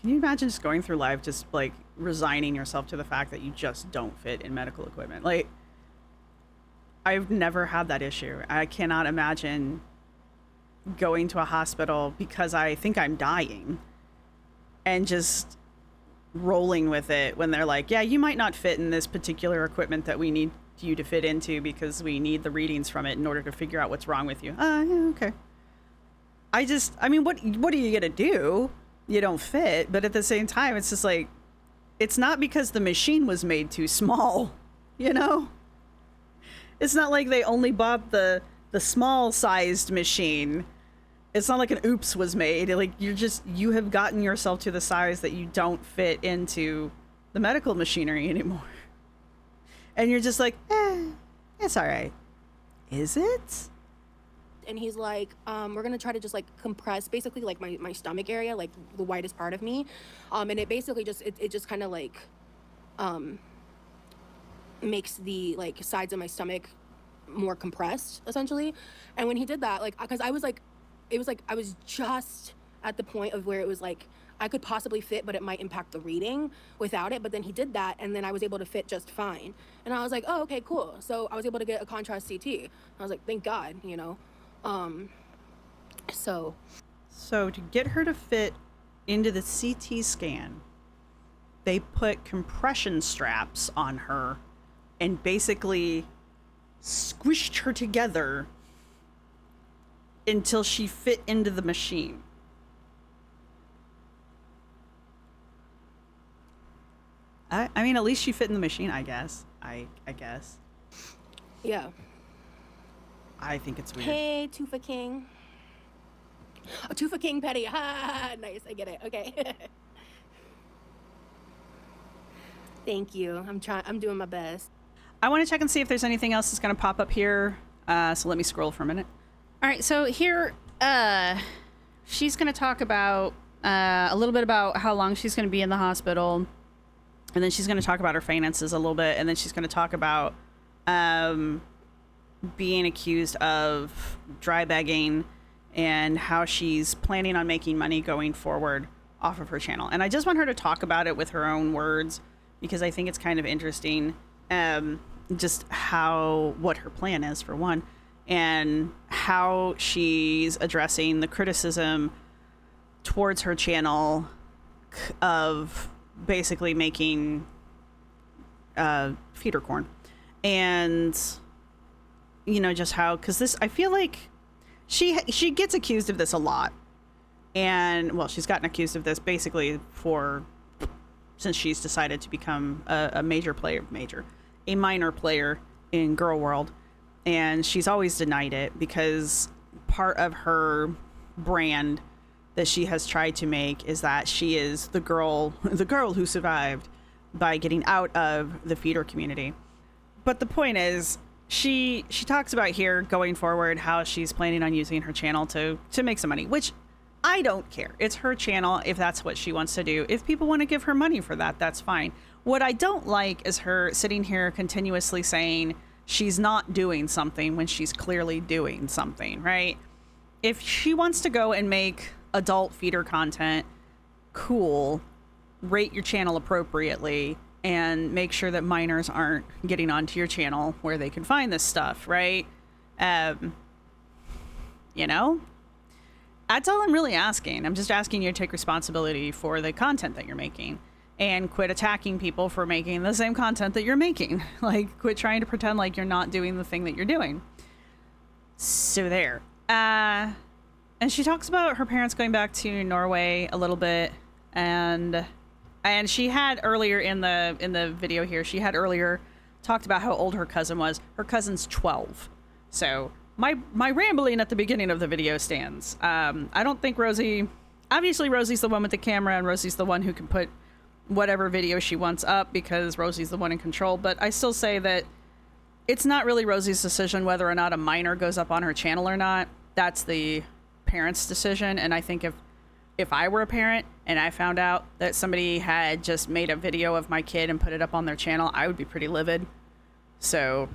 can you imagine just going through life just like resigning yourself to the fact that you just don't fit in medical equipment? Like, I've never had that issue. I cannot imagine going to a hospital because I think I'm dying and just rolling with it when they're like, yeah, you might not fit in this particular equipment that we need you to fit into because we need the readings from it in order to figure out what's wrong with you. Yeah, okay. I mean, what are you gonna do? You don't fit, but at the same time, it's just like, it's not because the machine was made too small, you know? It's not like they only bought the small sized machine. It's not like an oops was made. Like, you have gotten yourself to the size that you don't fit into the medical machinery anymore. And you're just like, it's all right. Is it? And he's like, we're going to try to just like compress basically like my stomach area, like the widest part of me. And it basically just, it just kind of like, makes the like sides of my stomach more compressed essentially. And when he did that, like, cause I was like, I was just at the point of where it was like, I could possibly fit, but it might impact the reading without it. But then he did that, and then I was able to fit just fine. And I was like, oh, okay, cool. So I was able to get a contrast CT. I was like, thank God, you know. So to get her to fit into the CT scan, they put compression straps on her and basically squished her together until she fit into the machine. I mean, at least she fit in the machine, I guess. I guess. Yeah. I think it's weird. Hey, Tufa King. Oh, Tufa King Petty. Ha! Nice. I get it. Okay. Thank you. I'm doing my best. I want to check and see if there's anything else that's going to pop up here. So let me scroll for a minute. All right. So here, she's going to talk about a little bit about how long she's going to be in the hospital. And then she's going to talk about her finances a little bit. And then she's going to talk about being accused of dry begging and how she's planning on making money going forward off of her channel. And I just want her to talk about it with her own words because I think it's kind of interesting, just what her plan is, for one, and how she's addressing the criticism towards her channel of basically making feeder corn. And you know, just how, because this, I feel like she gets accused of this a lot. And well, she's gotten accused of this basically since she's decided to become a minor player in Gorlwold. And she's always denied it because part of her brand that she has tried to make is that she is the girl who survived by getting out of the feeder community. But the point is, she talks about here going forward how she's planning on using her channel to make some money, which I don't care. It's her channel if that's what she wants to do. If people want to give her money for that, that's fine. What I don't like is her sitting here continuously saying she's not doing something when she's clearly doing something, right? If she wants to go and make adult feeder content, cool. Rate your channel appropriately and make sure that minors aren't getting onto your channel where they can find this stuff, right? You know? That's all I'm really asking. I'm just asking you to take responsibility for the content that you're making and quit attacking people for making the same content that you're making. Like, quit trying to pretend like you're not doing the thing that you're doing. So there. And she talks about her parents going back to Norway a little bit, and she had earlier in the video here, she had earlier talked about how old her cousin was. Her cousin's 12. So my rambling at the beginning of the video stands. I don't think Rosee, obviously Rosee's the one with the camera and Rosee's the one who can put whatever video she wants up because Rosee's the one in control, but I still say that it's not really Rosee's decision whether or not a minor goes up on her channel or not. That's the parent's decision, and I think if I were a parent and I found out that somebody had just made a video of my kid and put it up on their channel, I would be pretty livid. So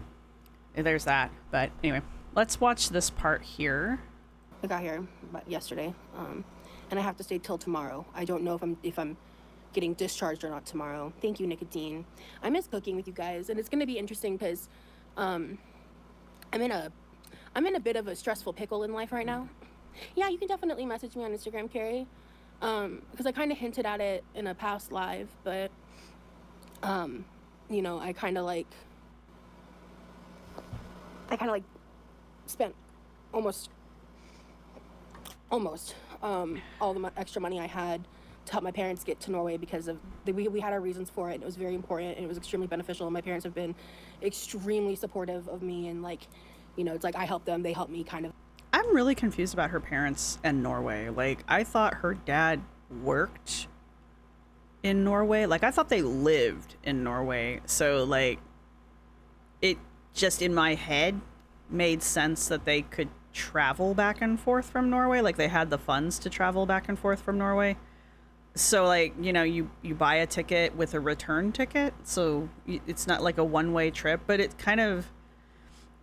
there's that. But anyway, let's watch this part here. I got here yesterday, and I have to stay till tomorrow. I don't know if I'm getting discharged or not tomorrow. Thank you, Nicotine. I miss cooking with you guys, and it's gonna be interesting because I'm in a bit of a stressful pickle in life right now. Yeah, you can definitely message me on Instagram, Carrie, because I kind of hinted at it in a past live, but you know, I kind of like spent almost all the extra money I had to help my parents get to Norway because of we had our reasons for it, and it was very important and it was extremely beneficial, and my parents have been extremely supportive of me, and like, you know, it's like I help them, they help me, kind of. I'm really confused about her parents and Norway. Like, I thought her dad worked in Norway. Like, I thought they lived in Norway. So, like, it just in my head made sense that they could travel back and forth from Norway. Like, they had the funds to travel back and forth from Norway. So, like, you know, you buy a ticket with a return ticket. So it's not like a one-way trip, but it kind of...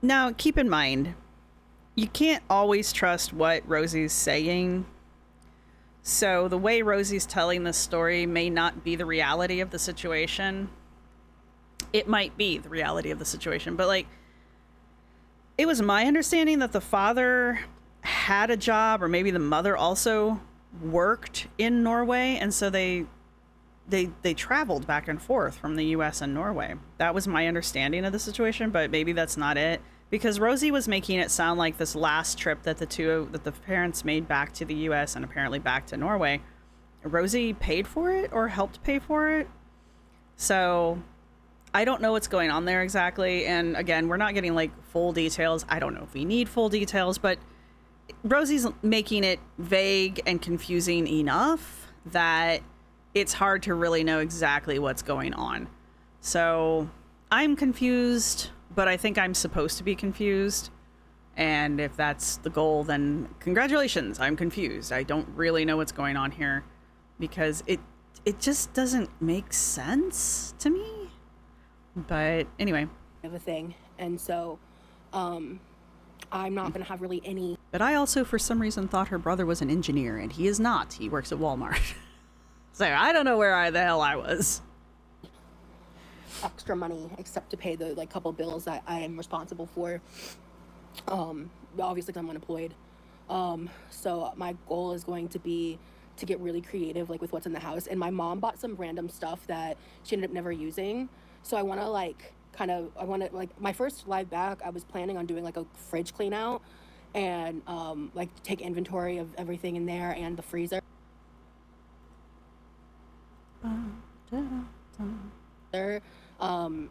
Now, keep in mind, you can't always trust what Rosee's saying. So the way Rosee's telling this story may not be the reality of the situation. It might be the reality of the situation, but like, it was my understanding that the father had a job, or maybe the mother also worked in Norway, and so they traveled back and forth from the US and Norway. That was my understanding of the situation, but maybe that's not it. Because Rosee was making it sound like this last trip that the parents made back to the US and apparently back to Norway, Rosee paid for it or helped pay for it. So I don't know what's going on there exactly. And again, we're not getting like full details. I don't know if we need full details, but Rosee's making it vague and confusing enough that it's hard to really know exactly what's going on. So I'm confused, but I think I'm supposed to be confused. And if that's the goal, then congratulations, I'm confused. I don't really know what's going on here because it just doesn't make sense to me. But anyway. Of a thing. And so I'm not going to have really any... But I also, for some reason, thought her brother was an engineer, and he is not. He works at Walmart. So I don't know where the hell I was. Extra money except to pay the like couple bills that I am responsible for, obviously 'cause I'm unemployed, so my goal is going to be to get really creative like with what's in the house. And my mom bought some random stuff that she ended up never using, so I want to like my first live back, I was planning on doing like a fridge clean out and like take inventory of everything in there and the freezer.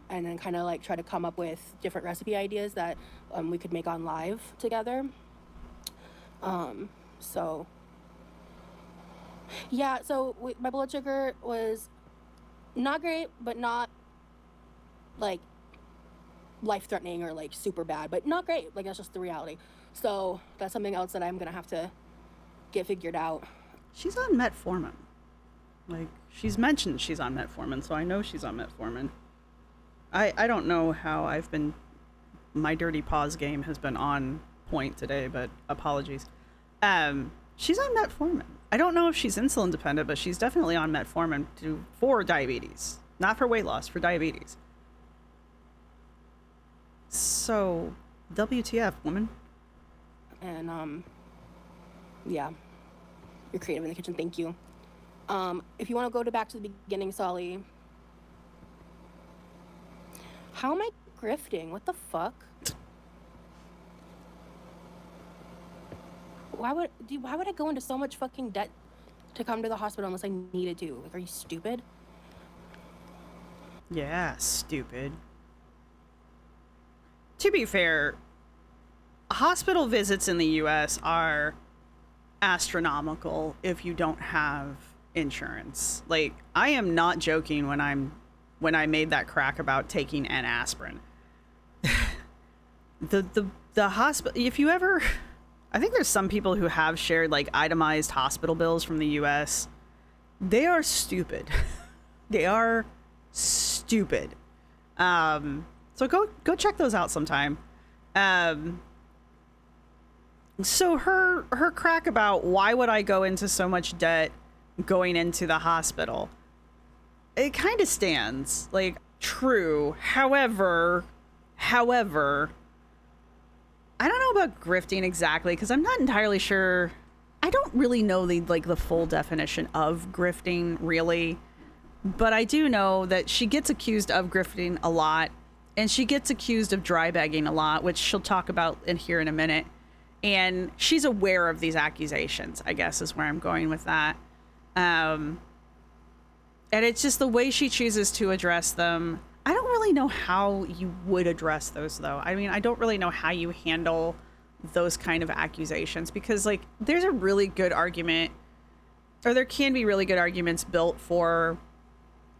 And then kind of like try to come up with different recipe ideas that we could make on live together. So yeah, so my blood sugar was not great, but not like life-threatening or like super bad, but not great. Like, that's just the reality. So that's something else that I'm gonna have to get figured out. She's on metformin. Like, she's mentioned she's on metformin, so I know she's on metformin. I don't know how I've been... My dirty paws game has been on point today, but apologies. She's on metformin. I don't know if she's insulin dependent, but she's definitely on metformin for diabetes. Not for weight loss, for diabetes. So, WTF, woman? And, yeah. You're creative in the kitchen, thank you. If you want to go back to the beginning, Solly. How am I grifting? What the fuck? Why would I go into so much fucking debt to come to the hospital unless I needed to? Like, are you stupid? Yeah, stupid. To be fair, hospital visits in the US are astronomical if you don't have insurance. Like, I am not joking when I made that crack about taking an aspirin. the hospital, if you ever, I think there's some people who have shared like itemized hospital bills from the US. They are stupid. They are stupid. So go check those out sometime. So her crack about why would I go into so much debt going into the hospital, it kind of stands. Like, true. However, I don't know about grifting exactly because I'm not entirely sure. I don't really know the full definition of grifting, really. But I do know that she gets accused of grifting a lot, and she gets accused of dry bagging a lot, which she'll talk about here in a minute. And she's aware of these accusations, I guess, is where I'm going with that. And it's just the way she chooses to address them. I don't really know how you would address those, though. I mean, I don't really know how you handle those kind of accusations because, like, there's a really good argument, or there can be really good arguments built for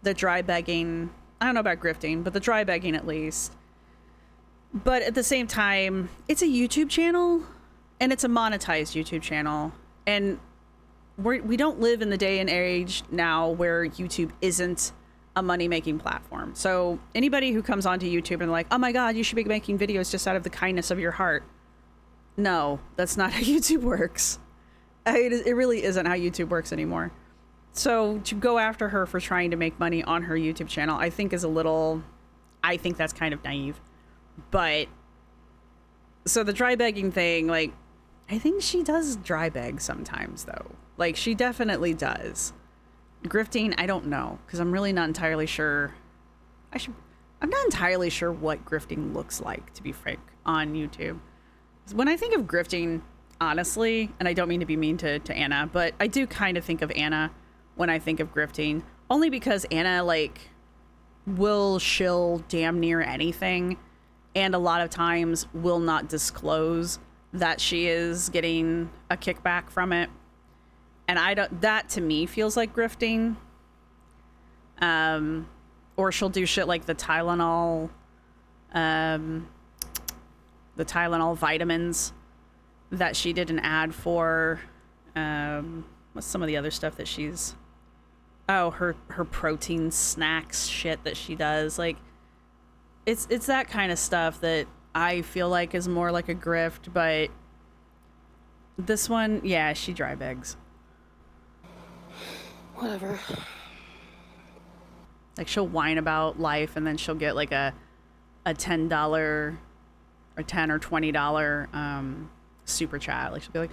the dry begging. I don't know about grifting, but the dry begging at least. But at the same time, it's a YouTube channel, and it's a monetized YouTube channel. And we don't live in the day and age now where YouTube isn't a money-making platform. So anybody who comes onto YouTube and like, oh my God, you should be making videos just out of the kindness of your heart. No, that's not how YouTube works. It really isn't how YouTube works anymore. So to go after her for trying to make money on her YouTube channel, I think I think that's kind of naive. But, so the dry begging thing, like, I think she does dry beg sometimes, though. Like, she definitely does. Grifting, I don't know, because I'm really not entirely sure. I'm not entirely sure what grifting looks like, to be frank, on YouTube. When I think of grifting, honestly, and I don't mean to be mean to Anna, but I do kind of think of Anna when I think of grifting, only because Anna, like, will shill damn near anything, and a lot of times will not disclose that she is getting a kickback from it. And that to me feels like grifting. Or she'll do shit like the Tylenol vitamins that she did an ad for. What's some of the other stuff that she's, her protein snacks shit that she does. Like, it's that kind of stuff that I feel like is more like a grift, but this one, yeah, she dry begs. Whatever. Like, she'll whine about life, and then she'll get like a $10 or $10 or $20 super chat. Like, she'll be like,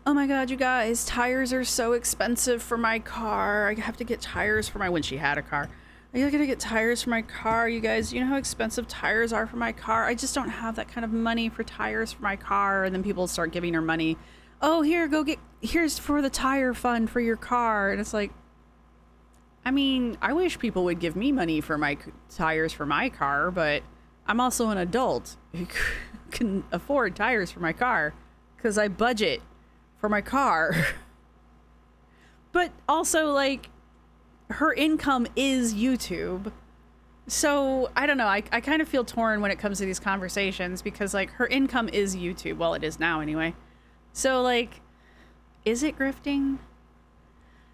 oh my God, you guys, tires are so expensive for my car. I have to get tires for when she had a car. I gotta get tires for my car. You guys, you know how expensive tires are for my car? I just don't have that kind of money for tires for my car. And then people start giving her money. Oh, here's for the tire fund for your car. And it's like, I mean, I wish people would give me money for my tires for my car, but I'm also an adult who can afford tires for my car because I budget for my car. But also, like, her income is YouTube. So, I don't know. I kind of feel torn when it comes to these conversations because, like, her income is YouTube. Well, it is now anyway. So, like, Is it grifting?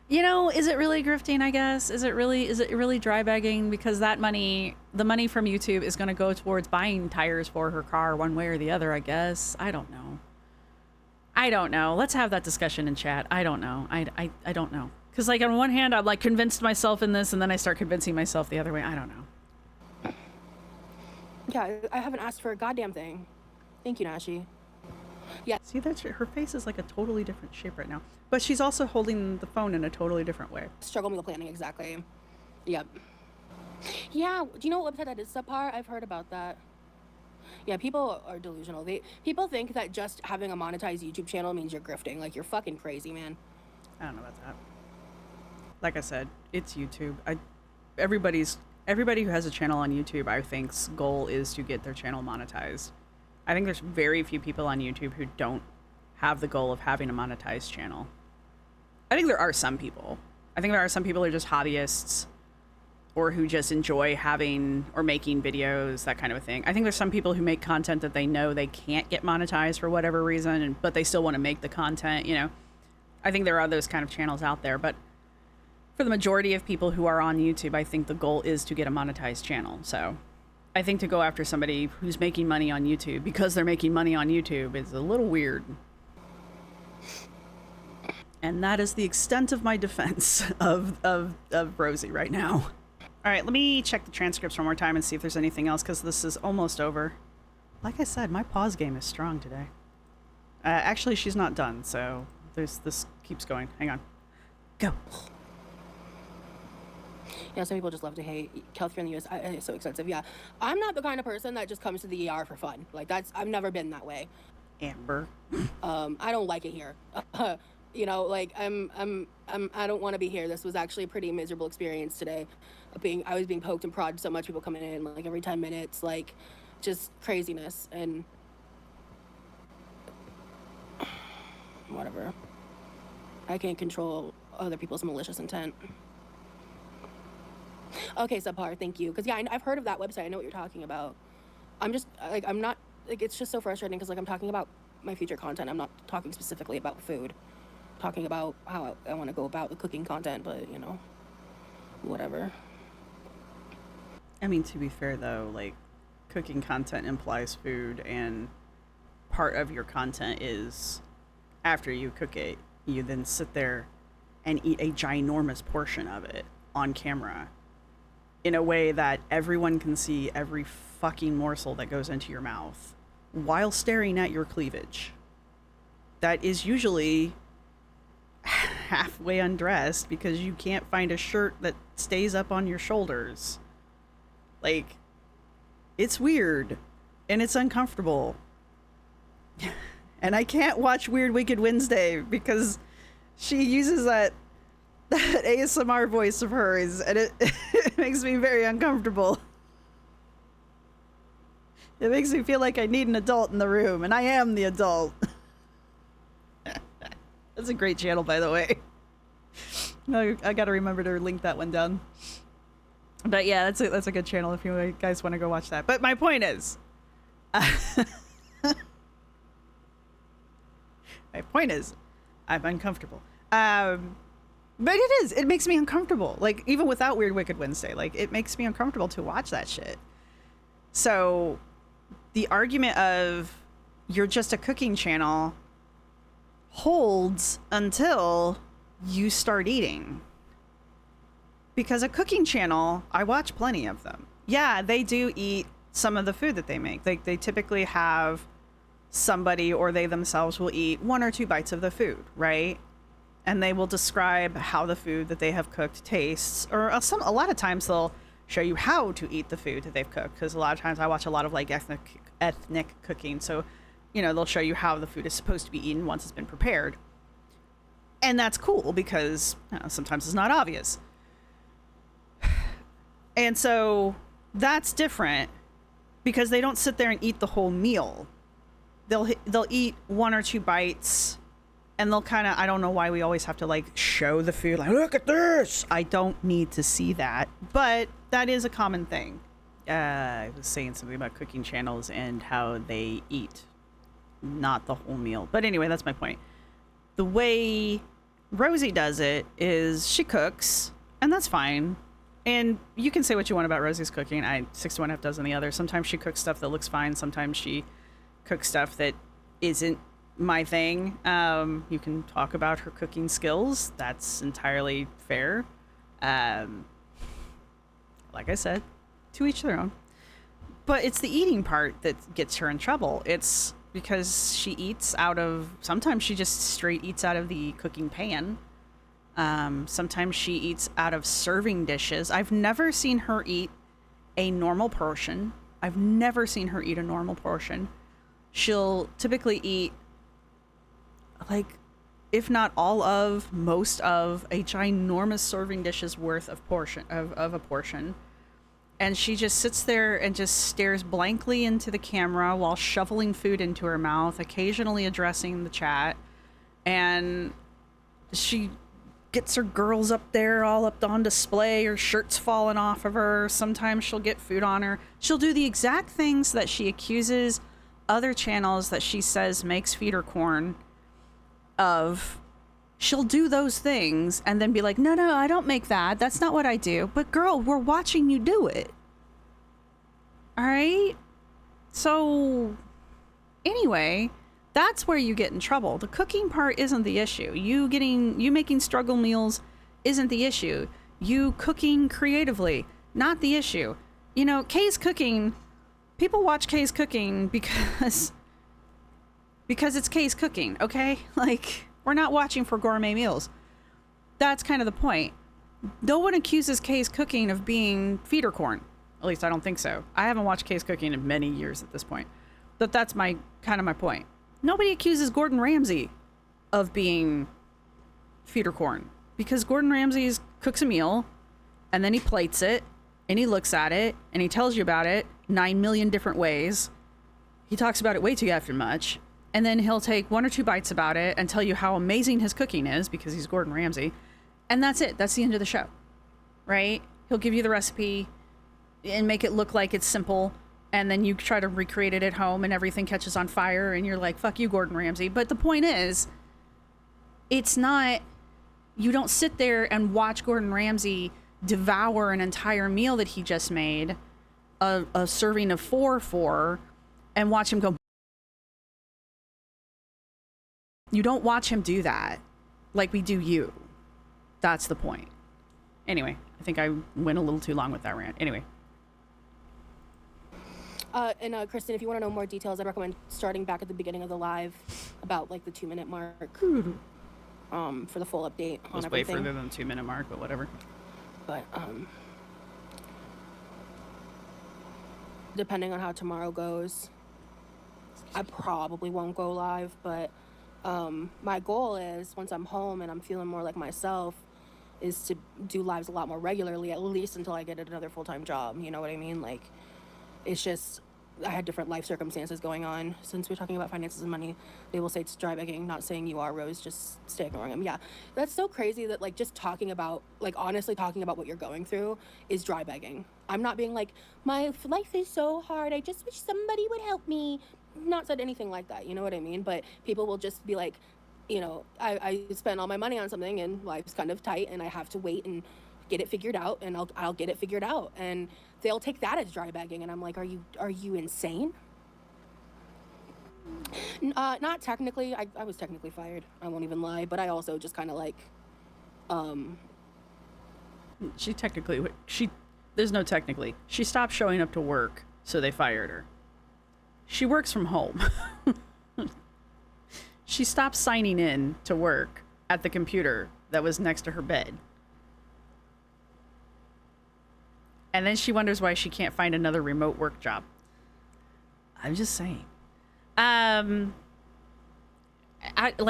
You know, is it really grifting, I guess? Is it really dry bagging? Because that money, the money from YouTube is going to go towards buying tires for her car one way or the other, I guess. I don't know. I don't know. Let's have that discussion in chat. I don't know. I don't know. Because, like, on one hand, I'm, like, convinced myself in this, and then I start convincing myself the other way. I don't know. Yeah, I haven't asked for a goddamn thing. Thank you, Nashi. Yeah. See, that's her face is, like, a totally different shape right now. But she's also holding the phone in a totally different way. Struggle meal planning, exactly. Yep. Yeah, do you know what website that is subpar? I've heard about that. Yeah, people are delusional. People think that just having a monetized YouTube channel means you're grifting. Like, you're fucking crazy, man. I don't know about that. Like I said, it's YouTube. Everybody who has a channel on YouTube, I think's goal is to get their channel monetized. I think there's very few people on YouTube who don't have the goal of having a monetized channel. I think there are some people. I think there are some people who are just hobbyists or who just enjoy having or making videos, that kind of a thing. I think there's some people who make content that they know they can't get monetized for whatever reason, but they still want to make the content, you know. I think there are those kind of channels out there, but for the majority of people who are on YouTube, I think the goal is to get a monetized channel. So I think to go after somebody who's making money on YouTube because they're making money on YouTube is a little weird. And that is the extent of my defense of Rosee right now. All right, let me check the transcripts one more time and see if there's anything else, because this is almost over. Like I said, my pause game is strong today. Actually, she's not done, so this keeps going. Hang on. Go. Yeah, some people just love to hate healthcare in the U.S. It's so expensive. Yeah, I'm not the kind of person that just comes to the ER for fun. Like, I've never been that way. Amber. I don't like it here. You know, like I don't want to be here. This was actually a pretty miserable experience today. I was being poked and prodded so much, people coming in like every 10 minutes, like just craziness and whatever. I can't control other people's malicious intent. Okay, subpar, thank you. Because yeah, I've heard of that website. I know what you're talking about. I'm just like, I'm not like, it's just so frustrating because like I'm talking about my future content. I'm not talking specifically about food. I'm talking about how I want to go about the cooking content, but you know, whatever. I mean, to be fair though, like cooking content implies food, and part of your content is after you cook it, you then sit there and eat a ginormous portion of it on camera in a way that everyone can see every fucking morsel that goes into your mouth while staring at your cleavage. That is usually halfway undressed because you can't find a shirt that stays up on your shoulders. Like, it's weird and it's uncomfortable. And I can't watch Weird Wicked Wednesday because she uses that ASMR voice of hers, and it makes me very uncomfortable. It makes me feel like I need an adult in the room, and I am the adult. That's a great channel, by the way. I gotta remember to link that one down. But yeah, that's a good channel if you guys want to go watch that. But my point is, I'm uncomfortable. But it makes me uncomfortable. Like, even without Weird Wicked Wednesday, like, it makes me uncomfortable to watch that shit. So, the argument of you're just a cooking channel holds until you start eating. Because a cooking channel, I watch plenty of them. Yeah, they do eat some of the food that they make. They typically have somebody, or they themselves will eat 1 or 2 bites of the food, right? And they will describe how the food that they have cooked tastes, or a lot of times they'll show you how to eat the food that they've cooked, because a lot of times I watch a lot of like ethnic cooking, so you know, they'll show you how the food is supposed to be eaten once it's been prepared. And that's cool because sometimes it's not obvious. And so that's different because they don't sit there and eat the whole meal. They'll eat 1 or 2 bites, and they'll kind of, I don't know why we always have to like show the food, like, look at this. I don't need to see that, but that is a common thing. I was saying something about cooking channels and how they eat not the whole meal. But anyway, that's my point. The way Rosee does it is she cooks, and that's fine. And you can say what you want about Rosee's cooking. 6 to 1 half dozen the other. Sometimes she cooks stuff that looks fine. Sometimes she cooks stuff that isn't my thing. You can talk about her cooking skills. That's entirely fair. Like I said, to each their own. But it's the eating part that gets her in trouble. It's because she eats out of... Sometimes she just straight eats out of the cooking pan. Sometimes she eats out of serving dishes. I've never seen her eat a normal portion. She'll typically eat, like, if not all of, most of a ginormous serving dish's worth of a portion. And she just sits there and just stares blankly into the camera while shoveling food into her mouth, occasionally addressing the chat. And she gets her girls up there all up on display, her shirt's falling off of her. Sometimes she'll get food on her. She'll do the exact things that she accuses other channels that she says makes feeder corn of. She'll do those things and then be like, no, I don't make that. That's not what I do. But girl, we're watching you do it. All right? So anyway, that's where you get in trouble. The cooking part isn't the issue. You making struggle meals isn't the issue. You cooking creatively, not the issue. You know, Kay's cooking, people watch Kay's cooking because it's Kay's cooking, okay? Like, we're not watching for gourmet meals. That's kind of the point. No one accuses Kay's cooking of being feeder corn. At least I don't think so. I haven't watched Kay's cooking in many years at this point. But that's my point. Nobody accuses Gordon Ramsay of being feeder corn, because Gordon Ramsay cooks a meal and then he plates it and he looks at it and he tells you about it 9 million different ways. He talks about it way too effing much. And then he'll take 1 or 2 bites about it and tell you how amazing his cooking is because he's Gordon Ramsay. And that's it. That's the end of the show, right? He'll give you the recipe and make it look like it's simple. And then you try to recreate it at home and everything catches on fire and you're like, fuck you, Gordon Ramsay. But the point is, it's not, you don't sit there and watch Gordon Ramsay devour an entire meal that he just made, a serving of 4, and watch him go. You don't watch him do that like we do you. That's the point. Anyway, I think I went a little too long with that rant. Anyway. Kristen, if you want to know more details, I'd recommend starting back at the beginning of the live, about like the 2-minute mark, for the full update on everything. Way further than the 2-minute mark, but whatever. But depending on how tomorrow goes, I probably won't go live, but my goal is, once I'm home and I'm feeling more like myself, is to do lives a lot more regularly, at least until I get another full-time job. You know what I mean? Like, it's just, I had different life circumstances going on. Since we're talking about finances and money, they will say it's dry begging, not saying you are, Rose, just stay ignoring them. Yeah, that's so crazy that, like, just talking about, like, honestly talking about what you're going through is dry begging. I'm not being like, my life is so hard, I just wish somebody would help me. Not said anything like that, you know what I mean? But people will just be like, you know, I spent all my money on something and life's kind of tight and I have to wait and get it figured out, and I'll get it figured out, and they'll take that as dry begging, and I'm like, are you insane? Not technically. I was technically fired, I won't even lie, but I also just kind of like there's no technically. She stopped showing up to work, so they fired her. She works from home. She stopped signing in to work at the computer that was next to her bed. And then she wonders why she can't find another remote work job. I'm just saying. Like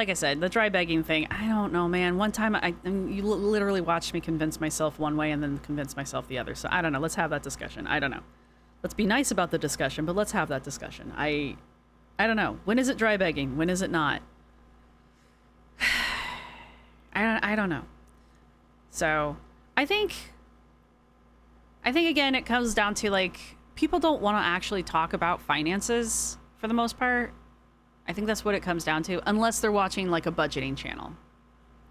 I said, the dry begging thing, I don't know, man. One time, you literally watched me convince myself one way and then convince myself the other. So I don't know. Let's have that discussion. I don't know. Let's be nice about the discussion, but let's have that discussion. I don't know. When is it dry begging? When is it not? I don't know. So I think again, it comes down to, like, people don't want to actually talk about finances for the most part. I think that's what it comes down to, unless they're watching like a budgeting channel.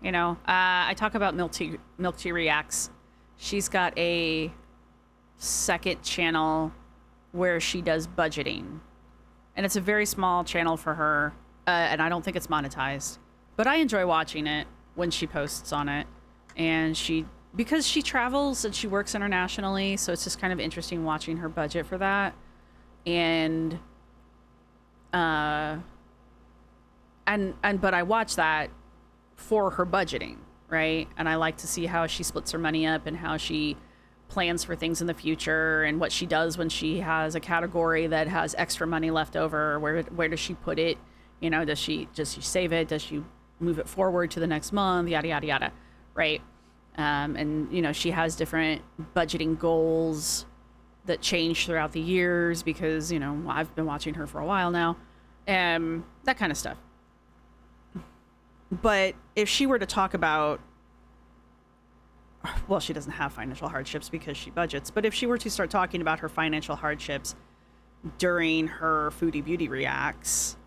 You know, I talk about Milk Tea Reacts. She's got a second channel where she does budgeting. And it's a very small channel for her, and I don't think it's monetized. But I enjoy watching it when she posts on it. And because she travels and she works internationally, so it's just kind of interesting watching her budget for that. And but I watch that for her budgeting, right? And I like to see how she splits her money up and how she plans for things in the future and what she does when she has a category that has extra money left over. Where does she put it? You know, does she save it? Does she move it forward to the next month? Yada, yada, yada, right? And, you know, she has different budgeting goals that change throughout the years because, you know, I've been watching her for a while now. That kind of stuff. But if she were to talk about, well, she doesn't have financial hardships because she budgets, but if she were to start talking about her financial hardships during her Foodie Beauty Reacts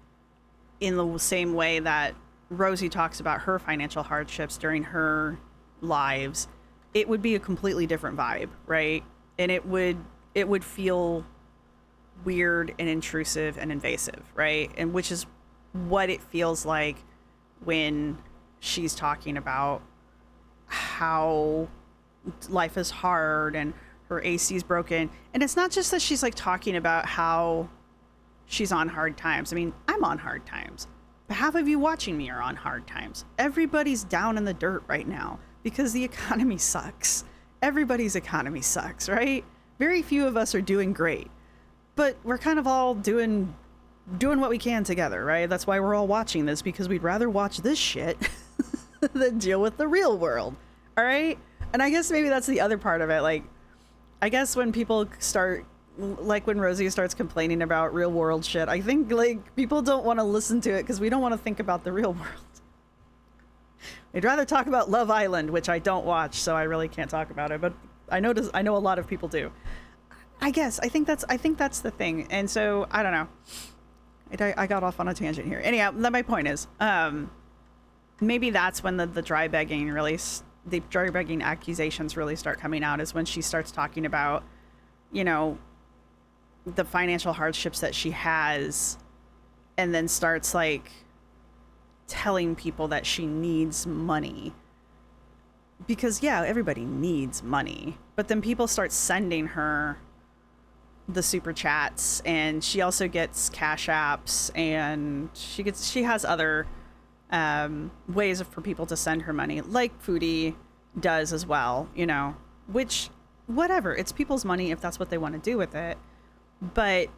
in the same way that Rosee talks about her financial hardships during her lives, it would be a completely different vibe, right? And it would feel weird and intrusive and invasive, right? And which is what it feels like when she's talking about how life is hard and her AC is broken. And it's not just that she's like talking about how she's on hard times. I mean, I'm on hard times. But half of you watching me are on hard times. Everybody's down in the dirt right now because the economy sucks. Everybody's economy sucks, right? Very few of us are doing great. But we're kind of all doing what we can together, right? That's why we're all watching this, because we'd rather watch this shit than deal with the real world. All right? And I guess maybe that's the other part of it. Like, I guess when people start, like when Rosee starts complaining about real world shit, I think like people don't want to listen to it because we don't want to think about the real world. We'd rather talk about Love Island, which I don't watch, so I really can't talk about it. But I know a lot of people do. I think that's the thing. And so I don't know. I got off on a tangent here. Anyhow, my point is, maybe that's when the dry begging accusations really start coming out, is when she starts talking about, you know, the financial hardships that she has, and then starts like telling people that she needs money. Because yeah, everybody needs money, but then people start sending her the super chats, and she also gets cash apps, and she has other ways for people to send her money, like Foodie does as well, you know, which whatever, it's people's money if that's what they want to do with it. But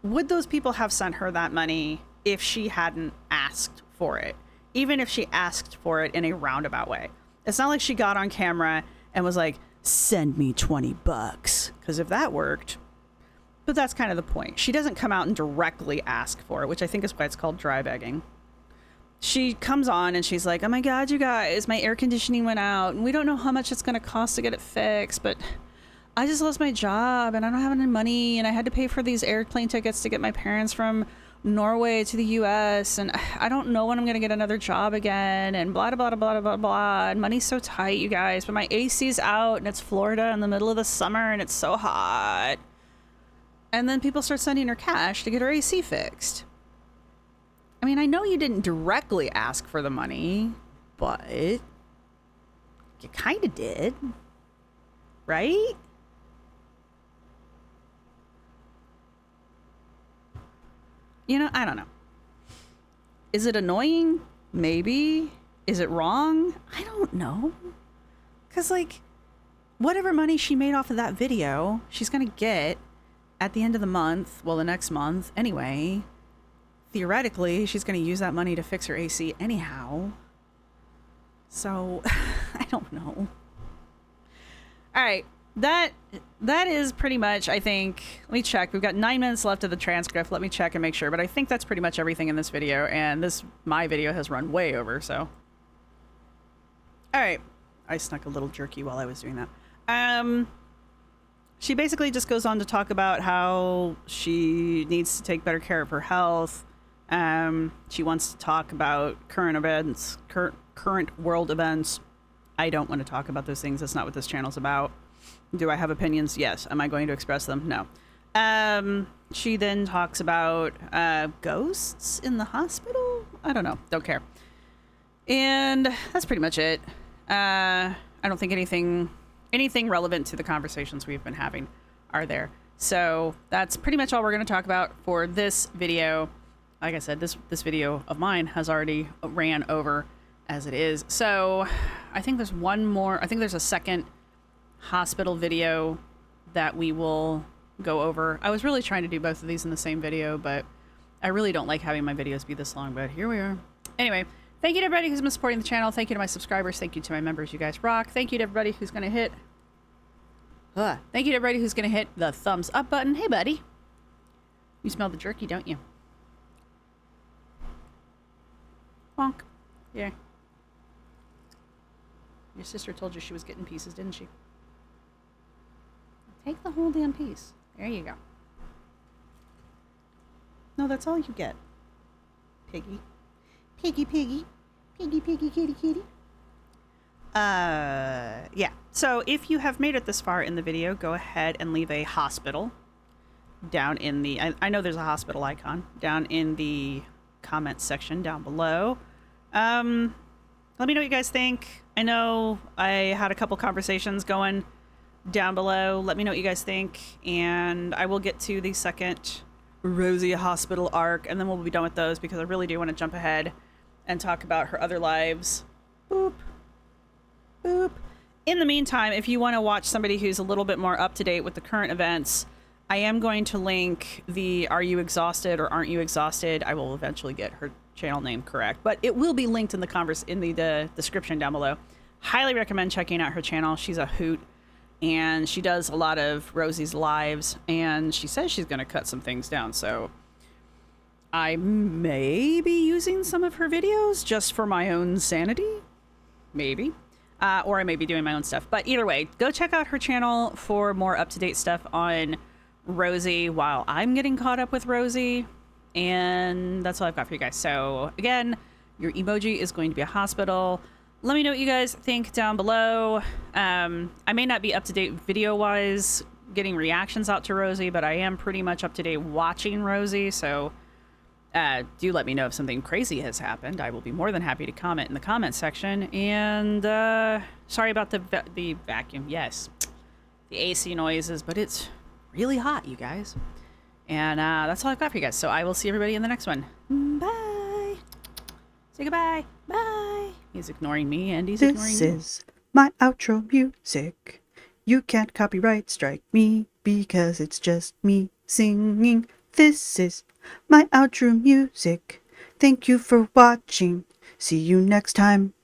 would those people have sent her that money if she hadn't asked for it, even if she asked for it in a roundabout way? It's not like she got on camera and was like, send me $20, because if that worked. But that's kind of the point. She doesn't come out and directly ask for it, which I think is why it's called dry begging. She comes on and she's like, oh my God, you guys, my air conditioning went out and we don't know how much it's going to cost to get it fixed, but I just lost my job and I don't have any money and I had to pay for these airplane tickets to get my parents from Norway to the US, and I don't know when I'm going to get another job again, and blah, blah, blah, blah, blah, blah. And money's so tight, you guys, but my AC's out and it's Florida in the middle of the summer and it's so hot. And then people start sending her cash to get her AC fixed. I mean, I know you didn't directly ask for the money, but you kind of did, right? You know, I don't know. Is it annoying? Maybe. Is it wrong? I don't know. Because, like, whatever money she made off of that video, she's going to get at the end of the month, well, the next month anyway. Theoretically, she's going to use that money to fix her AC anyhow. So, I don't know. All right. That is pretty much, I think, let me check. We've got 9 minutes left of the transcript. Let me check and make sure. But I think that's pretty much everything in this video. And my video has run way over, so. All right. I snuck a little jerky while I was doing that. She basically just goes on to talk about how she needs to take better care of her health. She wants to talk about current events, current world events. I don't want to talk about those things. That's not what this channel's about. Do I have opinions? Yes. Am I going to express them? No. She then talks about ghosts in the hospital. I don't know. Don't care. And that's pretty much it. I don't think anything relevant to the conversations we've been having are there. So that's pretty much all we're going to talk about for this video. Like I said, this video of mine has already ran over as it is. So I think there's one more. I think there's a second hospital video that we will go over. I was really trying to do both of these in the same video, but I really don't like having my videos be this long, but here we are. Anyway, thank you to everybody who's been supporting the channel. Thank you to my subscribers. Thank you to my members. You guys rock. Thank you to everybody who's going to hit... Thank you to everybody who's going to hit the thumbs up button. Hey, buddy. You smell the jerky, don't you? Bonk. Yeah. Your sister told you she was getting pieces, didn't she? Take the whole damn piece. There you go. No, that's all you get. Piggy. Piggy, piggy. Piggy, piggy, kitty, kitty. Yeah. So if you have made it this far in the video, go ahead and leave a hospital down in the... I know there's a hospital icon down in the comments section down below. Let me know what you guys think. I know I had a couple conversations going down below. Let me know what you guys think, and I will get to the second Rosee hospital arc, and then we'll be done with those because I really do want to jump ahead and talk about her other lives. Boop. Boop. In the meantime, if you want to watch somebody who's a little bit more up to date with the current events, I am going to link the Are You Exhausted or Aren't You Exhausted? I will eventually get her channel name correct, but it will be linked in the description down below. Highly recommend checking out her channel. She's a hoot, and she does a lot of Rosee's lives, and she says she's going to cut some things down, so I may be using some of her videos just for my own sanity. Maybe. Or I may be doing my own stuff. But either way, go check out her channel for more up-to-date stuff on Rosee while I'm getting caught up with Rosee. And that's all I've got for you guys. So again, your emoji is going to be a hospital. Let me know what you guys think down below. I may not be up-to-date video-wise getting reactions out to Rosee, but I am pretty much up-to-date watching Rosee. So do let me know if something crazy has happened. I will be more than happy to comment in the comment section. And sorry about the vacuum. Yes, the AC noises, but it's really hot, you guys. And that's all I've got for you guys. So I will see everybody in the next one. Bye. Say goodbye. Bye. He's ignoring me, and he's ignoring me. This is my outro music. You can't copyright strike me because it's just me singing. This is my outro music. Thank you for watching. See you next time.